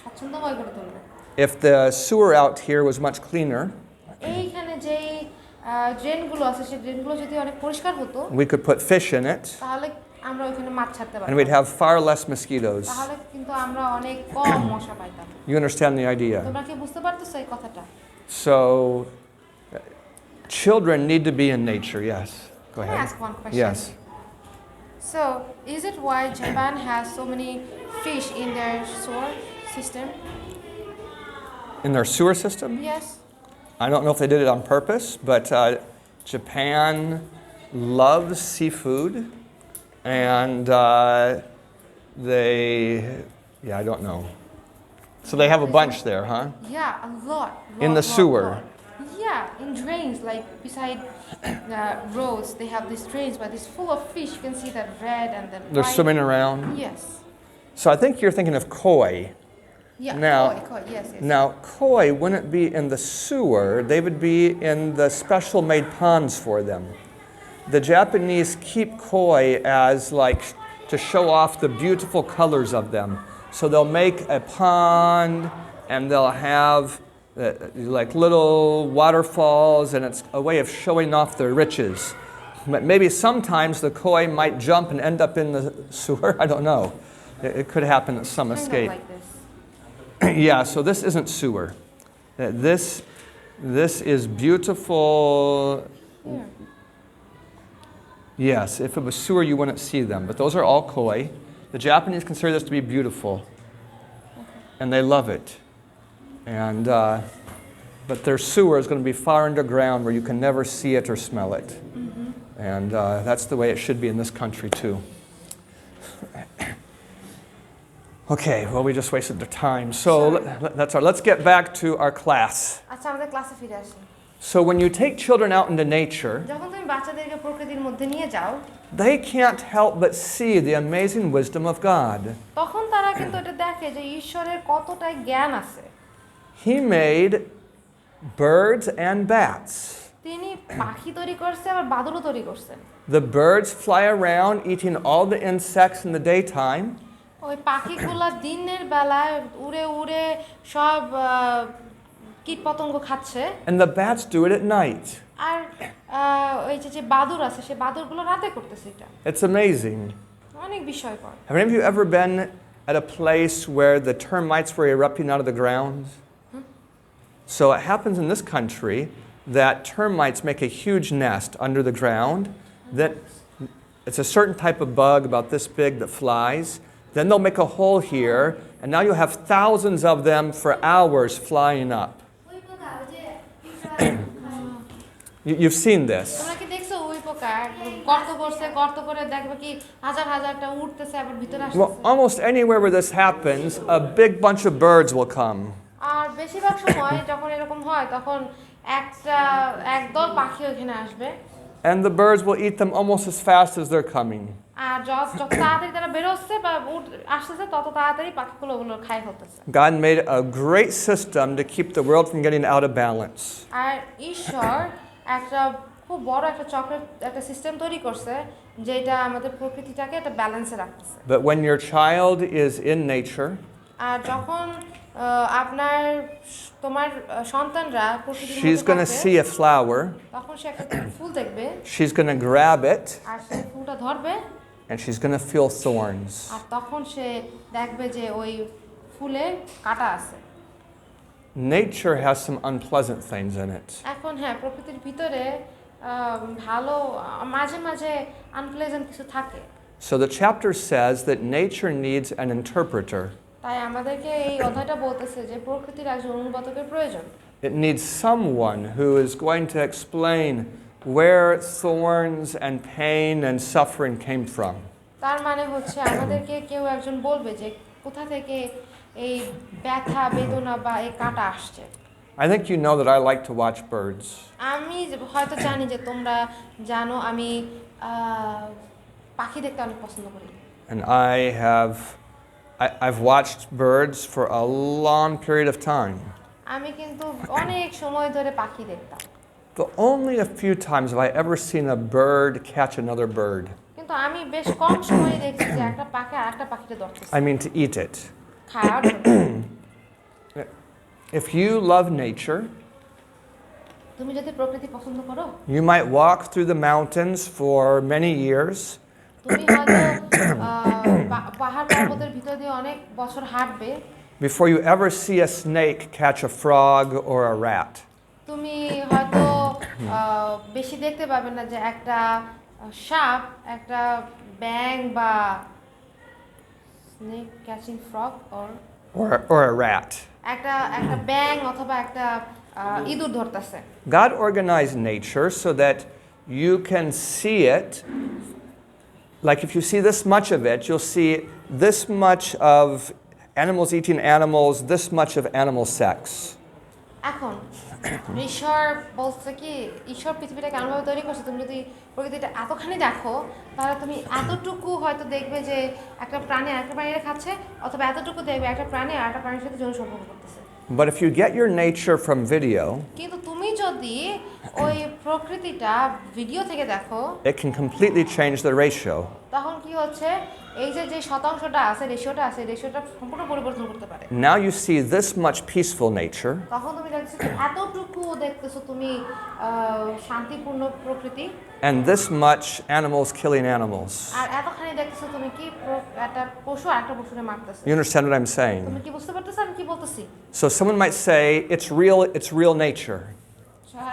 স্বচ্ছন্দময় করে তুলবে। If the sewer out here was much cleaner, এইখানে যেই ড্রেনগুলো আছে সেই ড্রেনগুলো যদি অনেক পরিষ্কার হতো, we could put fish in it, তাহলে আমরা ওইখানে মাছ ছাড়তে and পারতাম, we'd have far less mosquitoes. তাহলে কিন্তু আমরা অনেক কম মশা পাইতাম। You understand the idea? তোমরা কি বুঝতে পারতেছো এই কথাটা? So, children need to be in nature, yes. Go Can I ahead. ask one question? Yes. So, is it why Japan has so many fish in their sewer system? In their sewer system? Yes. I don't know if they did it on purpose, but Japan loves seafood, and I don't know. So they have a bunch there, huh? Yeah, a lot. In the sewer. Yeah, in drains, like beside roads, they have these drains, but it's full of fish. You can see that red and then They're white. swimming around. Yes. So I think you're thinking of koi. Yeah. Now- koi, yes. Now, koi wouldn't be in the sewer, they would be in the special made ponds for them. The Japanese keep koi as like to show off the beautiful colors of them. So they'll make a pond and they'll have like little waterfalls, and it's a way of showing off their riches. But maybe sometimes the koi might jump and end up in the sewer. I don't know. It could happen that some Kind escape. of like this. Yeah, so this isn't sewer. This is beautiful. Here. Yes, if it was sewer, you wouldn't see them. But those are all koi. The Japanese consider this to be beautiful, and they love it. And but their sewer is going to be far underground where you can never see it or smell it. And that's the way it should be in this country too. Okay, well, we just wasted the time. So that's all. Let's get back to our class. আচ্ছা, আমাদের ক্লাসে ফিরে আসি। So when you take children out into nature, যখন তুমি বাচ্চাদেরকে প্রকৃতির মধ্যে নিয়ে যাও, they can't help but see the amazing wisdom of God. তখন তারা কিন্তু এটা দেখে যে ঈশ্বরের কতটা জ্ঞান আছে। He made birds and bats. তিনি পাখি তৈরি করছে, আবার বাদুড়ও তৈরি করছেন। The birds fly around eating all the insects in the daytime, ওই পাখিগুলা দিনের বেলায় উড়ে উড়ে সব কীটপতঙ্গ খাচ্ছে, and the bats do it at night. আর ওই যে বাদুড় আছে সেই বাদুড়গুলো রাতে করতেছে। এটা It's amazing. অনেক বিস্ময়কর। Have any of you ever been at a place where the termites were erupting out of the ground? So it happens in this country that termites make a huge nest under the ground. That it's a certain type of bug about this big that flies. Then they'll make a hole here, and now you'll have thousands of them for hours flying up. You've seen this. তোমরা কি দেখছো ওই পোকা গর্ত করছে, গর্ত করে দেখবে কি হাজার হাজারটা উঠতেছে আবার ভিতরে Well, আসছে। almost anywhere where this happens, a big bunch of birds will come. আর বেশিরভাগ সময় যখন এরকম হয় তখন একদল পাখি ওখানে আসবে, And the birds will eat them almost as fast as they're coming. আর যত তাড়াতাড়ি তারা বেরোচ্ছে বা আসতেছে তত তাড়াতাড়ি পাখিগুলো ওগুলো খাই ফেলতেছে। God made a great system to keep the world from getting out of balance. আর ঈশ্বর একটা খুব বড় একটা চক্রের একটা সিস্টেম তৈরি করছে যেটা আমাদের প্রকৃতিটাকে একটা ব্যালেন্সে রাখতেছে। But when your child is in nature, আর যখন তোমার সন্তানরা প্রকৃতির she's মধ্যে going to থাকবে, see a flower, তখন সে একটা ফুল দেখবে she's going to grab it, আর সে ফুলটা ধরবে, and she's going to feel thorns. আর তখন সে দেখবে যে ওই ফুলে কাঁটা আছে। Nature has some unpleasant things in it. এখন হ্যাঁ, প্রকৃতির ভিতরে ভালো মাঝে মাঝে আনপ্লেজেন্ট কিছু থাকে। So the chapter says that nature needs an interpreter. তাই আমাদেরকে এই অধ্যায়টা বলতেছে যে প্রকৃতির একজন অনুবাদকের প্রয়োজন। It needs someone who is going to explain where thorns and pain and suffering came from. তার মানে হচ্ছে আমাদেরকে কেউ একজন বলবে যে কোথা থেকে এই ব্যথা বেদনা বা এই কাঁটা আসছে। I think you know that I like to watch birds. আমি হয়তো জানি যে তোমরা জানো আমি পাখি দেখতে অনেক পছন্দ করি। And I've watched birds for a long period of time. আমি কিন্তু অনেক সময় ধরে পাখি দেখতাম। But only a few times have I ever seen a bird catch another bird. কিন্তু আমি বেশ কম সময় দেখছি যে একটা পাখি আরেকটা পাখিকে ধরতেছে। I mean to eat it. খাওয়ার জন্য। If you love nature, তুমি যদি প্রকৃতি পছন্দ করো, you might walk through the mountains for many years. তুমি হয়তো পাহাড় পর্বতের ভিতর দিয়ে অনেক বছর হাঁটবে Before you ever see a snake catch a frog or a rat. তুমি হয়তো বেশি দেখতে পাবে না যে একটা সাপ একটা ব্যাং বা snake catching frog Or a rat. একটা ব্যাং অথবা একটা ইঁদুর ধরতেছে। God organized nature so that you can see it. Like if you see this much of it, you'll see this much of animals eating animals, this much of animal sex. এখন ঈশ্বর বলছে কি ঈশ্বর পৃথিবীটাকে এমনভাবে তৈরি করছে তুমি যদি প্রকৃতিটা এতখানি দেখো তাহলে তুমি এতটুকু হয়তো দেখবে যে একটা প্রাণী আরেকটা প্রাণীরা খাচ্ছে অথবা এতটুকু দেখবে একটা প্রাণী আরেকটা প্রাণীর সাথে যৌন সম্পর্ক করতেছে। But if you get your nature from video, কিন্তু তুমি যদি ওই প্রকৃতিটা ভিডিও থেকে দেখো it can completely change the ratio. তখন কি হচ্ছে এই যে শতাংশটা আছে রেশিওটা সম্পূর্ণ পরিবর্তন করতে পারে। Now you see this much peaceful nature, তখন তুমি দেখছো যে এতটুকু দেখতেছো তুমি শান্তিপূর্ণ প্রকৃতি and this much animals killing animals. আর এতখানি দেখতেছো তুমি কি একটা পশু আরেকটা পশুকে মারতেছে। You understand what I'm saying? তুমি কি বুঝতে পারতেছো আমি কি বলতেছি? So someone might say it's real nature.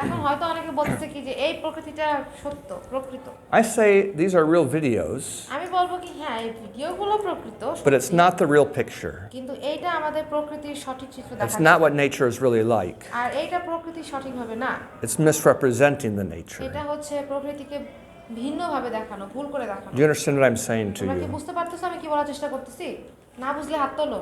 এখন হয়তো অনেকে বলতেছে কি যে এই প্রকৃতিটা সত্য প্রকৃত। I say these are real videos, আমি বলবো কি হ্যাঁ এই ভিডিওগুলো প্রকৃত but it's not the real picture. কিন্তু এইটা আমাদের প্রকৃতির সঠিক চিত্র It's দেখাচ্ছে। not what nature is really like. আর এইটা প্রকৃতি সঠিকভাবে না। It's misrepresenting the nature. এটা হচ্ছে প্রকৃতিকে ভিন্নভাবে দেখানো ভুল করে দেখানো। Do you understand what I'm saying to তোমরা কি you? বুঝতে পারতেছো আমি কি বলার চেষ্টা করতেছি? না বুঝলে হাত তোলো।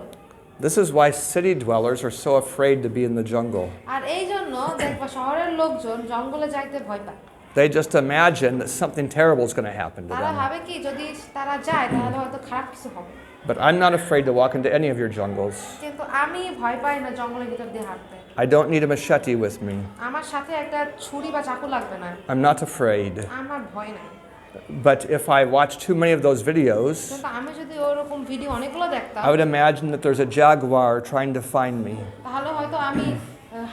This is why city dwellers are so afraid to be in the jungle. আর এই জন্য দেখবা শহরের লোকজন জঙ্গলে যাইতে ভয় পায়। They just imagine that something terrible is going to happen to তারা them. ভাবে কি যদি তারা যায় তাহলে হয়তো খারাপ কিছু হবে। But I'm not afraid to walk into any of your jungles. কিন্তু আমি ভয় পাই না জঙ্গলের ভিতর দিয়ে হাঁটতে। I don't need a machete with me. আমার সাথে একটা ছুরি বা চাকু লাগবে না। I'm not afraid. আমার ভয় নাই। But if I watch too many of those videos, কিন্তু আমি যদি ওরকম ভিডিও অনেকগুলো দেখতাম I would imagine that there's a jaguar trying to find me. তাহলে হয়তো আমি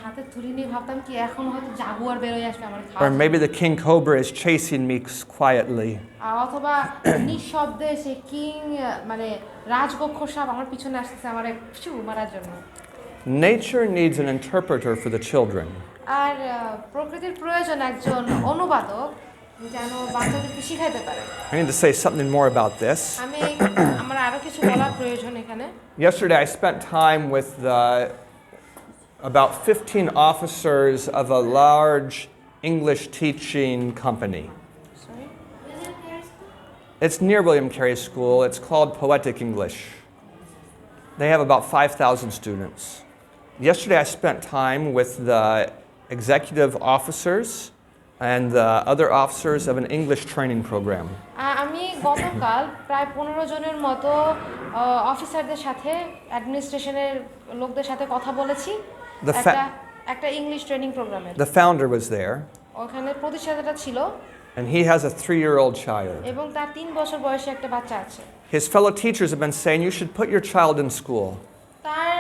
হাতে ছুরি নিয়ে ভাবতাম কি এখন হয়তো জাগুয়ার বের হয়ে আসবে আমার Or খাওয়া। maybe the king cobra is chasing me quietly. অথবা নিঃশব্দে সে কিং মানে রাজকক্ষ সাপ আমার পিছনে আসছে আমারে ছু মারার জন্য। Nature needs an interpreter for the children. আর প্রকৃতির প্রয়োজন একজন অনুবাদক যেন বাচ্চাদেরকে শিখাইতে পারে। I need to say something more about this. আমার আরো কিছু বলার প্রয়োজন এখানে। Yesterday I spent time with about 15 officers of a large English teaching company. Sorry? It's near William Carey School. It's called Poetic English. They have about 5,000 students. Yesterday I spent time with the executive officers and the other officers of an English training program. আমি গতকাল প্রায় 15 জনের মতো অফিসারদের সাথে অ্যাডমিনিস্ট্রেশনের লোকদের সাথে কথা বলেছি একটা ইংলিশ ট্রেনিং প্রোগ্রামে। The founder was there. ওখানে প্রতিষ্ঠাতাটা ছিল and he has a 3-year-old child. এবং তার 3 বছর বয়সী একটা বাচ্চা আছে। His fellow teachers have been saying you should put your child in school. তার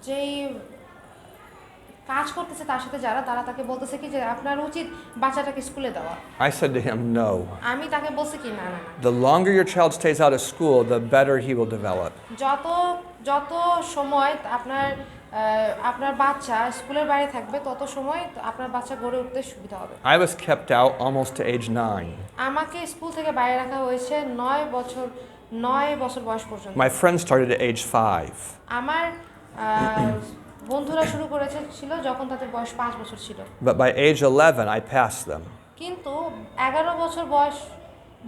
যেই কাজ করতেছে তার সাথে যারা তারা তাকে বলতেছে কি যে আপনার উচিত বাচ্চাটাকে স্কুলে দেওয়া। I said to him, no. আমি তাকে বলছি কি না না না। The longer your child stays out of school, the better he will develop. যত সময় আপনার বাচ্চা স্কুলের বাইরে থাকবে তত সময় আপনার বাচ্চা গড়ে উঠতে সুবিধা হবে। I was kept out almost to age 9. আমাকে স্কুল থেকে বাইরে রাখা হয়েছে 9 বছর বয়স পর্যন্ত। My friends started at age 5. আমার বন্ধুরা শুরু ছিল যখন তাদের বয়স 5 বছর ছিল। But by age 11, I passed them. কিন্তু 11 বছর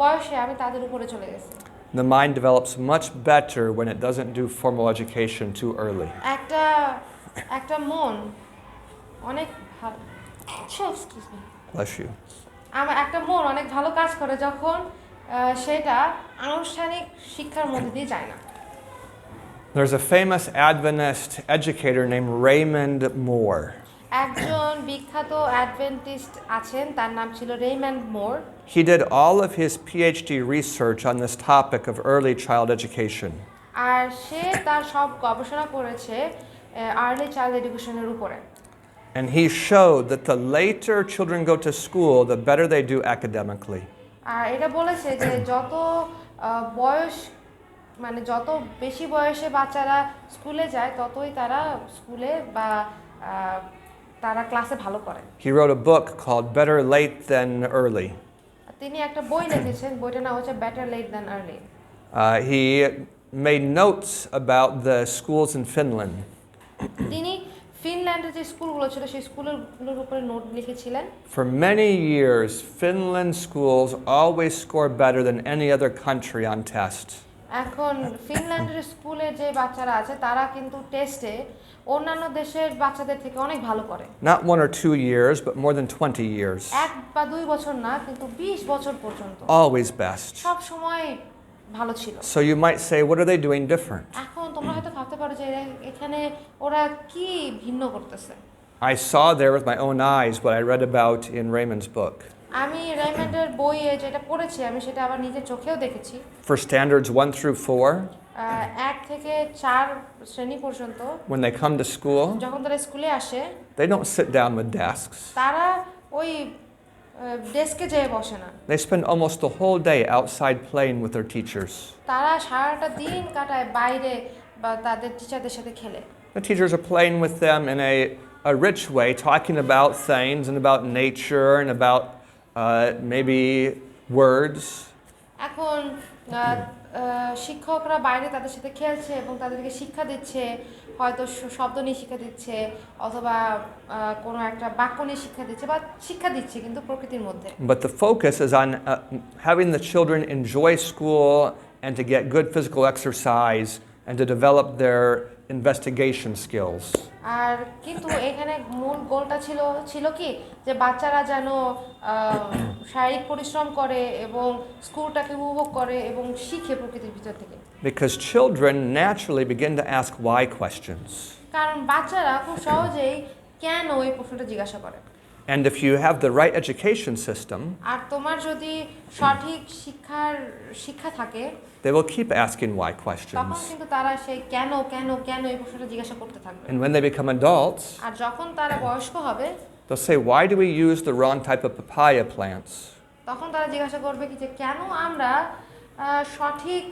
বয়সে আমি তাদের উপরে চলে গেছি। The mind develops much better when it doesn't do formal education too early. একটা মন অনেক ভালো। Excuse me. Bless you. আমার একটা মন অনেক ভালো কাজ করে যখন সেটা আনুষ্ঠানিক শিক্ষার মধ্যে দিয়ে যায় না। There's a famous Adventist educator named Raymond Moore. একজন বিখ্যাত অ্যাডভেন্টিস্ট আছেন, তার নাম ছিল রেইমন্ড মোর। He did all of his PhD research on this topic of early child education. আর সে তার সব গবেষণা করেছে আর্লি চাইল্ড এডুকেশনের উপরে। And he showed that the later children go to school, the better they do academically. আর এটা বলেছে যে যত বয়স মানে যত বেশি বয়সে বাচ্চারা স্কুলে যায় ততই তারা স্কুলে বা তারা ক্লাসে ভালো করে। He wrote a book called Better Late Than Early. তিনি একটা বই লিখেছেন, বইটার নাম হচ্ছে better late than early. He made notes about the schools in Finland. তিনি ফিনল্যান্ডের যে স্কুলগুলো ছিল সেই স্কুলগুলোর উপরে নোট লিখেছিলেন। For many years, Finland schools always score better than any other country on tests. এখন ফিনল্যান্ডের স্কুলে যে বাচ্চারা আছে তারা কিন্তু টেস্টে অন্যান্য দেশের বাচ্চাদের থেকে অনেক ভালো করে। Not 1 or 2 years, but more than 20 years. 1 বা 2 বছর না, কিন্তু 20 বছর পর্যন্ত Always best. সব সময় ভালো ছিল। So you might say, what are they doing different? এখন তোমরা হয়তো ভাবতে পারো যে এখানে ওরা কি ভিন্ন করতেছে। I saw there with my own eyes what I read about in Raymond's book. আমি রেইমন্ডের বইয়ে যেটা পড়েছি আমি সেটা আবার নিজের চোখেও দেখেছি। For standards 1 through 4, 1 থেকে 4 শ্রেণী পর্যন্ত when they come to school, যখন তারা স্কুলে আসে they don't sit down with desks. তারা ওই ডেস্কে যেয়ে বসে না। They spend almost the whole day outside playing with their teachers. তারা সারাটা দিন কাটায় বাইরে বা তাদের টিচারদের সাথে খেলে। The teachers are playing with them in a rich way, talking about things and about nature and about maybe words. এখন শিক্ষকরা বাইরে তাদের সাথে খেলছে এবং তাদেরকে শিক্ষা দিচ্ছে, হয়তো শব্দ নিয়ে শিক্ষা দিচ্ছে অথবা কোনো একটা বাক্য নিয়ে শিক্ষা দিচ্ছে বা শিক্ষা দিচ্ছে কিন্তু প্রকৃতির মধ্যে। But the focus is on having the children enjoy school and to get good physical exercise and to develop their investigation skills. আর কিন্তু এখানে মূল গোলটা ছিল কি যে বাচ্চারা যেন শারীরিক পরিশ্রম করে এবং স্কুলটাকে উপভোগ করে এবং শিখে প্রকৃতির ভিতর থেকে। Because children naturally begin to ask why questions. কারণ বাচ্চারা খুব সহজেই কেন এই প্রশ্নটা জিজ্ঞাসা করে। And if you have the right education system, আর তোমার যদি সঠিক শিক্ষা থাকে, they will keep asking why তখন questions. কিন্তু তারা সেই কেন এই প্রশ্নটা জিজ্ঞাসা করতে থাকবে। And when they become adults, আর যখন তারা বয়স্ক হবে, they'll say, why do we use the wrong type of papaya plants? তখন তারা জিজ্ঞাসা করবে কি যে কেন আমরা সঠিক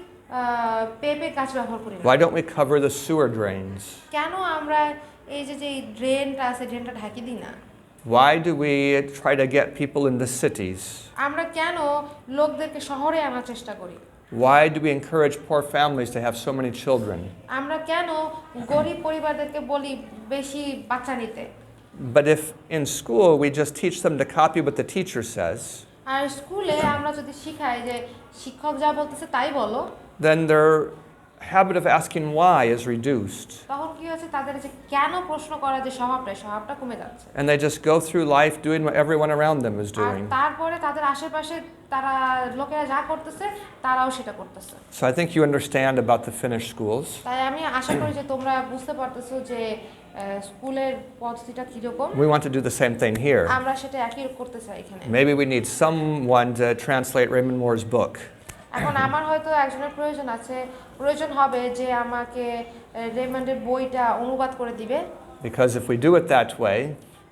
পেঁপে গাছ ব্যবহার করি না? Why don't we cover the sewer drains? কেন আমরা এই যে ড্রেনটা আছে ড্রেনটা ঢাকি দিই না? Why do we try to get people in the cities? আমরা কেন লোকদেরকে শহরে আনার চেষ্টা করি? Why do we encourage poor families to have so many children? আমরা কেন গরিব পরিবারদেরকে বলি বেশি বাচ্চা নিতে? But if in school we just teach them to copy what the teacher says, আর স্কুলে আমরা যদি শিখাই যে শিক্ষক যা বলতেছে তাই বলো, then their habit of asking why is reduced. তখন কি হচ্ছে তাদের যে কেন প্রশ্ন করার যে স্বভাবটা কমে যাচ্ছে। And they just go through life doing what everyone around them is R doing. তারপরে তাদের আশেপাশে তারা লোকেরা যা করতেছে তারাও সেটা করতেছে। So I think you understand about the Finnish schools. তাই আমি আশা করি যে তোমরা বুঝতে পারতেছো যে স্কুলের পদ্ধতিটা কিরকম। We want to do the same thing here. আমরা সেটা একই করতে চাই এখানে। Maybe we need someone to translate Raymond Moore's book. এখন আমার হয়তো একজনের প্রয়োজন হবে যে আমাকে রেইমন্ডের বইটা অনুবাদ করে দিবে। Because if we do it that way,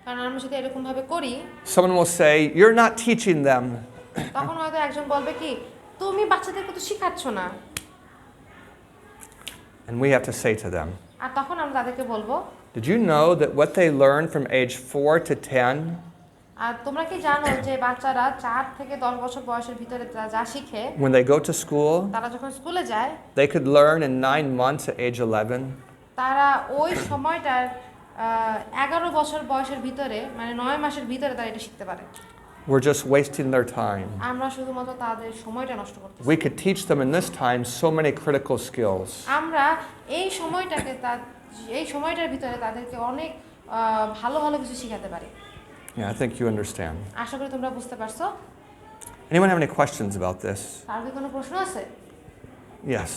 কারণ আমরা যদি এরকম ভাবে করি, someone will say, you're not teaching them. তখন হয়তো একজন বলবে কি তুমি বাচ্চাদেরকে তো শিখাচ্ছ না। And we have to say to them, আর তখন আমরা তাদেরকে বলবো, did you know that what they learn from age 4 to 10, আর তোমরা কি জানো যে বাচ্চারা 4 থেকে 10 বছর বয়সের ভিতরে যা শিখে, when they go to school, তারা যখন স্কুলে যায় they could learn in 9 months at age 11? তারা ওই সময়টার 11 বছর বয়সের ভিতরে মানে 9 মাসের ভিতরে তারা এটা শিখতে পারে। We're just wasting their time. আমরা শুধুমাত্র তাদের সময়টা নষ্ট করতেছি। We could teach them in this time so many critical skills. আমরা এই সময়টার ভিতরে তাদেরকে অনেক ভালো কিছু শেখাতে পারি। Yeah, I think you understand. আশা করি তোমরা বুঝতে পারছো। Anyone have any questions about this? আর কি কোনো প্রশ্ন আছে? Yes.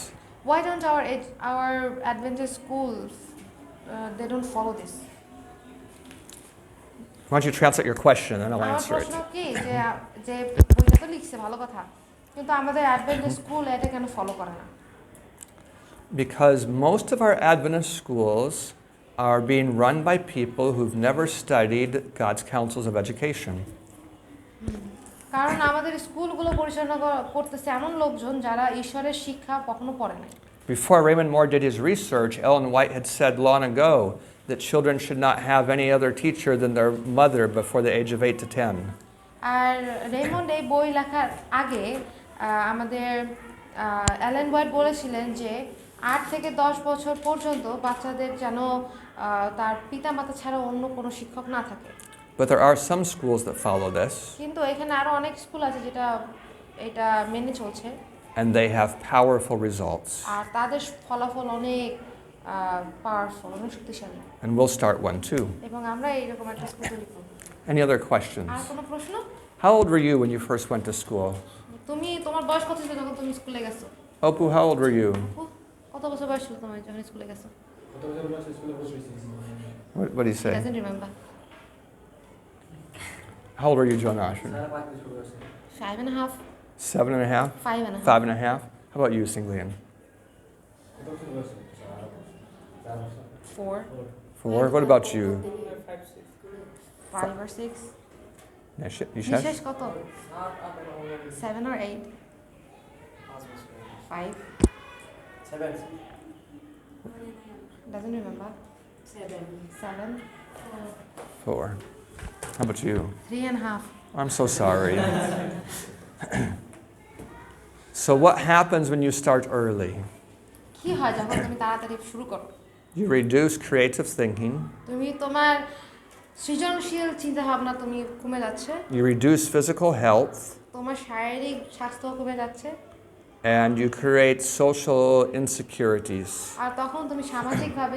Why don't our Adventist schools they don't follow this? Why don't you translate your question and I'll আমার answer প্রশ্ন it. কি যে বইটা তো লিখছে ভালো কথা, কিন্তু আমাদের অ্যাডভেন্টিস্ট স্কুল এটা কেন ফলো করে না? Because most of our Adventist schools are being run by people who've never studied God's counsels of education. কারণ আমাদের স্কুলগুলো পরিচালনা করতেছে এমন লোকজন যারা ঈশ্বরের শিক্ষা কখনো পড়ে নাই। Before Raymond Moore did his research, Ellen White had said long ago that children should not have any other teacher than their mother before the age of 8 to 10. R Raymond এই বই লেখার আগে আমাদের অ্যালেন হোয়াইট বলেছিলেন যে 8 থেকে 10 বছর পর্যন্ত বাচ্চাদের যেন তার পিতামাতা ছাড়া অন্য কোনো শিক্ষক না থাকে। But there are some schools that follow this. কিন্তু এখানে আরো অনেক স্কুল আছে যেটা এটা মেনে চলছে। And they have powerful results. আর তাদের ফলাফল অনেক পাওয়ারফুল, অনেক শক্তিশালী। And we'll start one too. এবং আমরা এইরকম একটা স্কুল তৈরি করব। Any other questions? আর কোনো প্রশ্ন? How old were you when you first went to school? তোমার বয়স কত ছিল যখন তুমি স্কুলে গেছো? Opu, how old were you? কত বছর বয়স ছিল তোমার যখন স্কুলে গেছো? What do you say? Doesn't remember. How old were you, Jonash? 5.5. 7.5? 5.5. 5.5? How about you, Singlian? 4. 4? What about you? 5 or 6. Nishesh? Nishesh কত? 7 or 8? 5. Doesn't remember. 7. 4. How about you? 3.5. I'm so sorry. So what happens when you start early? কি হয় যখন তুমি তাড়াতাড়ি শুরু করো? You reduce creative thinking. তুমি তোমার সৃজনশীল চিন্তাভাবনা তুমি কমে যাচ্ছে। You reduce physical health. তোমার শারীরিক স্বাস্থ্য কমে যাচ্ছে। And you create social insecurities. আর তখন তুমি সামাজিকভাবে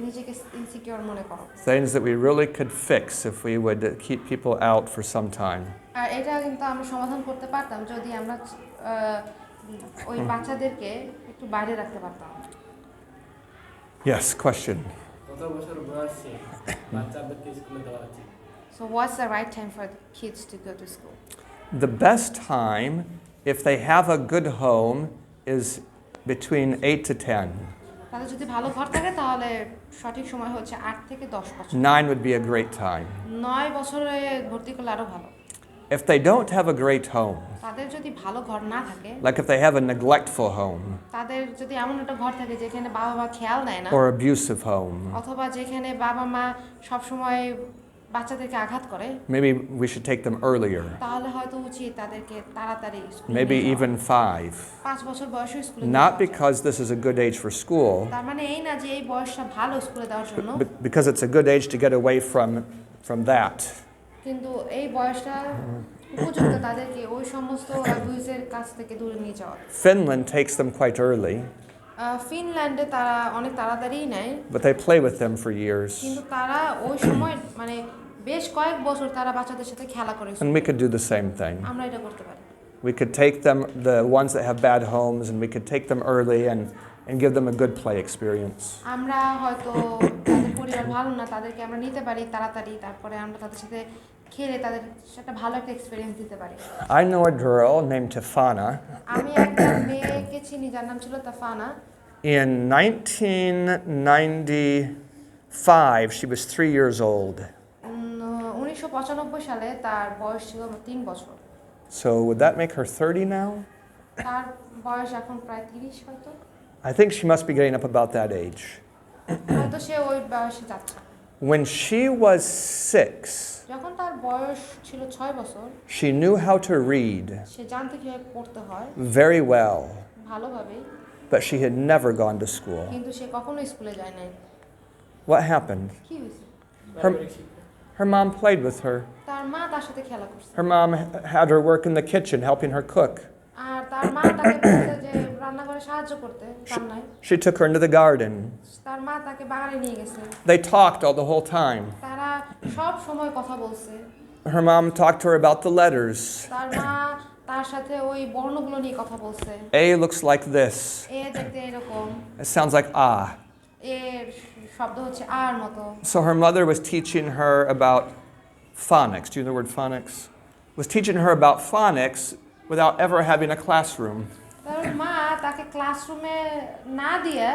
নিজেকে ইনসিকিউর মনে করো। Things that we really could fix if we would keep people out for some time. আর এটা কিন্তু আমরা সমাধান করতে পারতাম যদি আমরা ওই বাচ্চাদেরকে একটু বাইরে রাখতে পারতাম। Yes, question. কত বছর বয়সে বাচ্চাদেরকে স্কুলে দেওয়া উচিত? So what's the right time for the kids to go to school? The best time, if they have a good home, is between 8 to 10. তাদের যদি ভালো ঘর থাকে তাহলে সঠিক সময় হচ্ছে 8 থেকে 10 বছর। 9 would be a great time. 9 বছরে ভর্তি করলে আরো ভালো। If they don't have a great home, তাদের যদি ভালো ঘর না থাকে, like if they have a neglectful home তাদের যদি এমন একটা ঘর থাকে যেখানে বাবা মা খেয়াল নেয় না, or abusive home, অথবা যেখানে বাবা মা সব সময় বাচ্চাদেরকে আঘাত করে, maybe we should take them earlier. তাহলে হয়তো উচিত তাদেরকে তাড়াতাড়ি স্কুলে Maybe নিয়ে যাওয়া। even 5. 5 বছর বয়সে স্কুলে Not নিয়ে যাওয়া। because this is a good age for school, তার মানে এই না যে এই বয়সটা ভালো স্কুলে দেওয়ার জন্য, but because it's a good age to get away from that. কিন্তু এই বয়সটা উপযুক্ত তাদেরকে ওই সমস্ত অ্যাবিউজের কাছ থেকে দূরে নিয়ে যাওয়া। Finland takes them quite early, ফিনল্যান্ডে তারা অনেক তাড়াতাড়ি নেয়, but they play with them for years. কিন্তু তারা ওই সময় মানে বেশ কয়েক বছর তারা বাচ্চাদের সাথে খেলা করে। And we could do the same thing. আমরা এটা করতে পারি। We could take them, the ones that have bad homes, and we could take them early and give them a good play experience. আমরা হয়তো তাদের পরিবার ভালো না, তাদেরকে আমরা নিতে পারি তাড়াতাড়ি, তারপরে আমরা তাদের সাথে খেলে তাদের সাথে ভালো একটা এক্সপেরিয়েন্স দিতে পারি। I know a girl named Tafana. আমি একটা মেয়েকে চিনি যার নাম ছিল তাফানা। In 1995, she was 3 years old. 1995 সালে তার বয়স ছিল 3 বছর। So would that make her 30 now? তার বয়স এখন প্রায় 30 হয়তো। I think she must be getting up about that age. হয়তো সে ওই বয়সে যাচ্ছে। When she was 6, যখন তার বয়স ছিল 6 বছর, she knew how to read সে জানতো কিভাবে পড়তে হয় very well, ভালোভাবে, but she had never gone to school. কিন্তু সে কখনো স্কুলে যায় নাই। What happened? কি হয়েছে? Her mom played with her. তার মা তার সাথে খেলা করছে। Her mom had her work in the kitchen, helping her cook. আর তার মা তাকে বলছে যে রান্নাঘরে তারে সাহায্য করতে কান্নায়। She took her into the garden. তার মা তাকে বাগানে নিয়ে গেছে। They talked all the whole time. তারা সব সময় কথা বলছে। Her mom talked to her about the letters. তার মা তার সাথে ওই বর্ণগুলো নিয়ে কথা বলছে। A looks like this. এ দেখতে এরকম। It sounds like ah. এর শব্দ হচ্ছে আর মতো। So her mother was teaching her about phonics. Do you know the word phonics? Was teaching her about phonics without ever having a classroom. তার মা তাকে ক্লাসরুমে না দিয়ে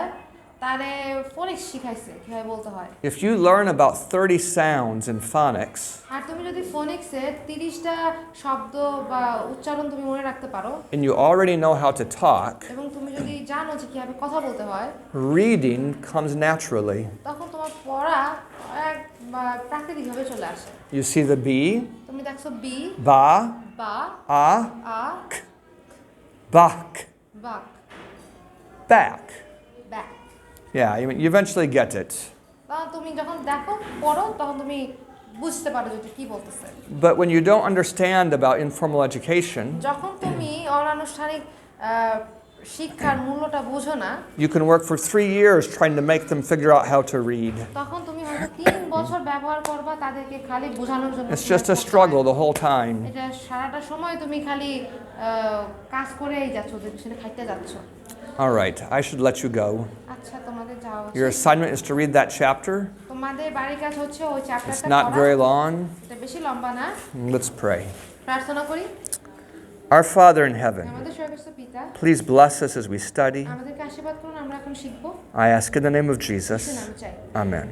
তারে ফোনিক্স শিখাইছে কিভাবে বলতে হয়। If you learn about 30 sounds in phonics, আর তুমি যদি ফোনিক্সে 30টা শব্দ বা উচ্চারণ তুমি মনে রাখতে পারো and you already know how to talk, এবং তুমি যদি জানো যে কিভাবে কথা বলতে হয়, reading comes naturally. তখন তোমার পড়া এক প্রাকৃতিকভাবে চলে আসে। You see the B, তুমি দেখছো বি ba, বা a, আ bak, বাক back. Back. Yeah, you eventually get it. তখন তুমি যখন দেখো পড়ো তখন তুমি বুঝতে পারো যে কি বলতেছে। But when you don't understand about informal education, যখন তুমি অনানুষ্ঠানিক শিক্ষার মূল্যটা বুঝো না, you can work for 3 years trying to make them figure out how to read. তখন তুমি হয়তো 3 বছর ব্যবহার করবা তাদেরকে খালি বোঝানোর জন্য। It's just a struggle the whole time. এটা সারাটা সময় তুমি খালি কাজ করেই যাচ্ছ, ওদের পিছনে খাইতে যাচ্ছ। All right, I should let you go. আচ্ছা, তোমাদের যাওয়া উচিত। Your assignment is to read that chapter. তোমাদের বাড়ির কাজ হচ্ছে ওই It's চ্যাপ্টারটা not পড়া। very long. এটা বেশি লম্বা না। Let's pray. প্রার্থনা করি। Our Father in heaven, আমাদের স্বর্গস্থ পিতা, please bless us as we study. আমাদেরকে আশীর্বাদ করুন, আমরা এখন শিখব। I ask in the name of Jesus. যিশুর নামে চাই। Amen.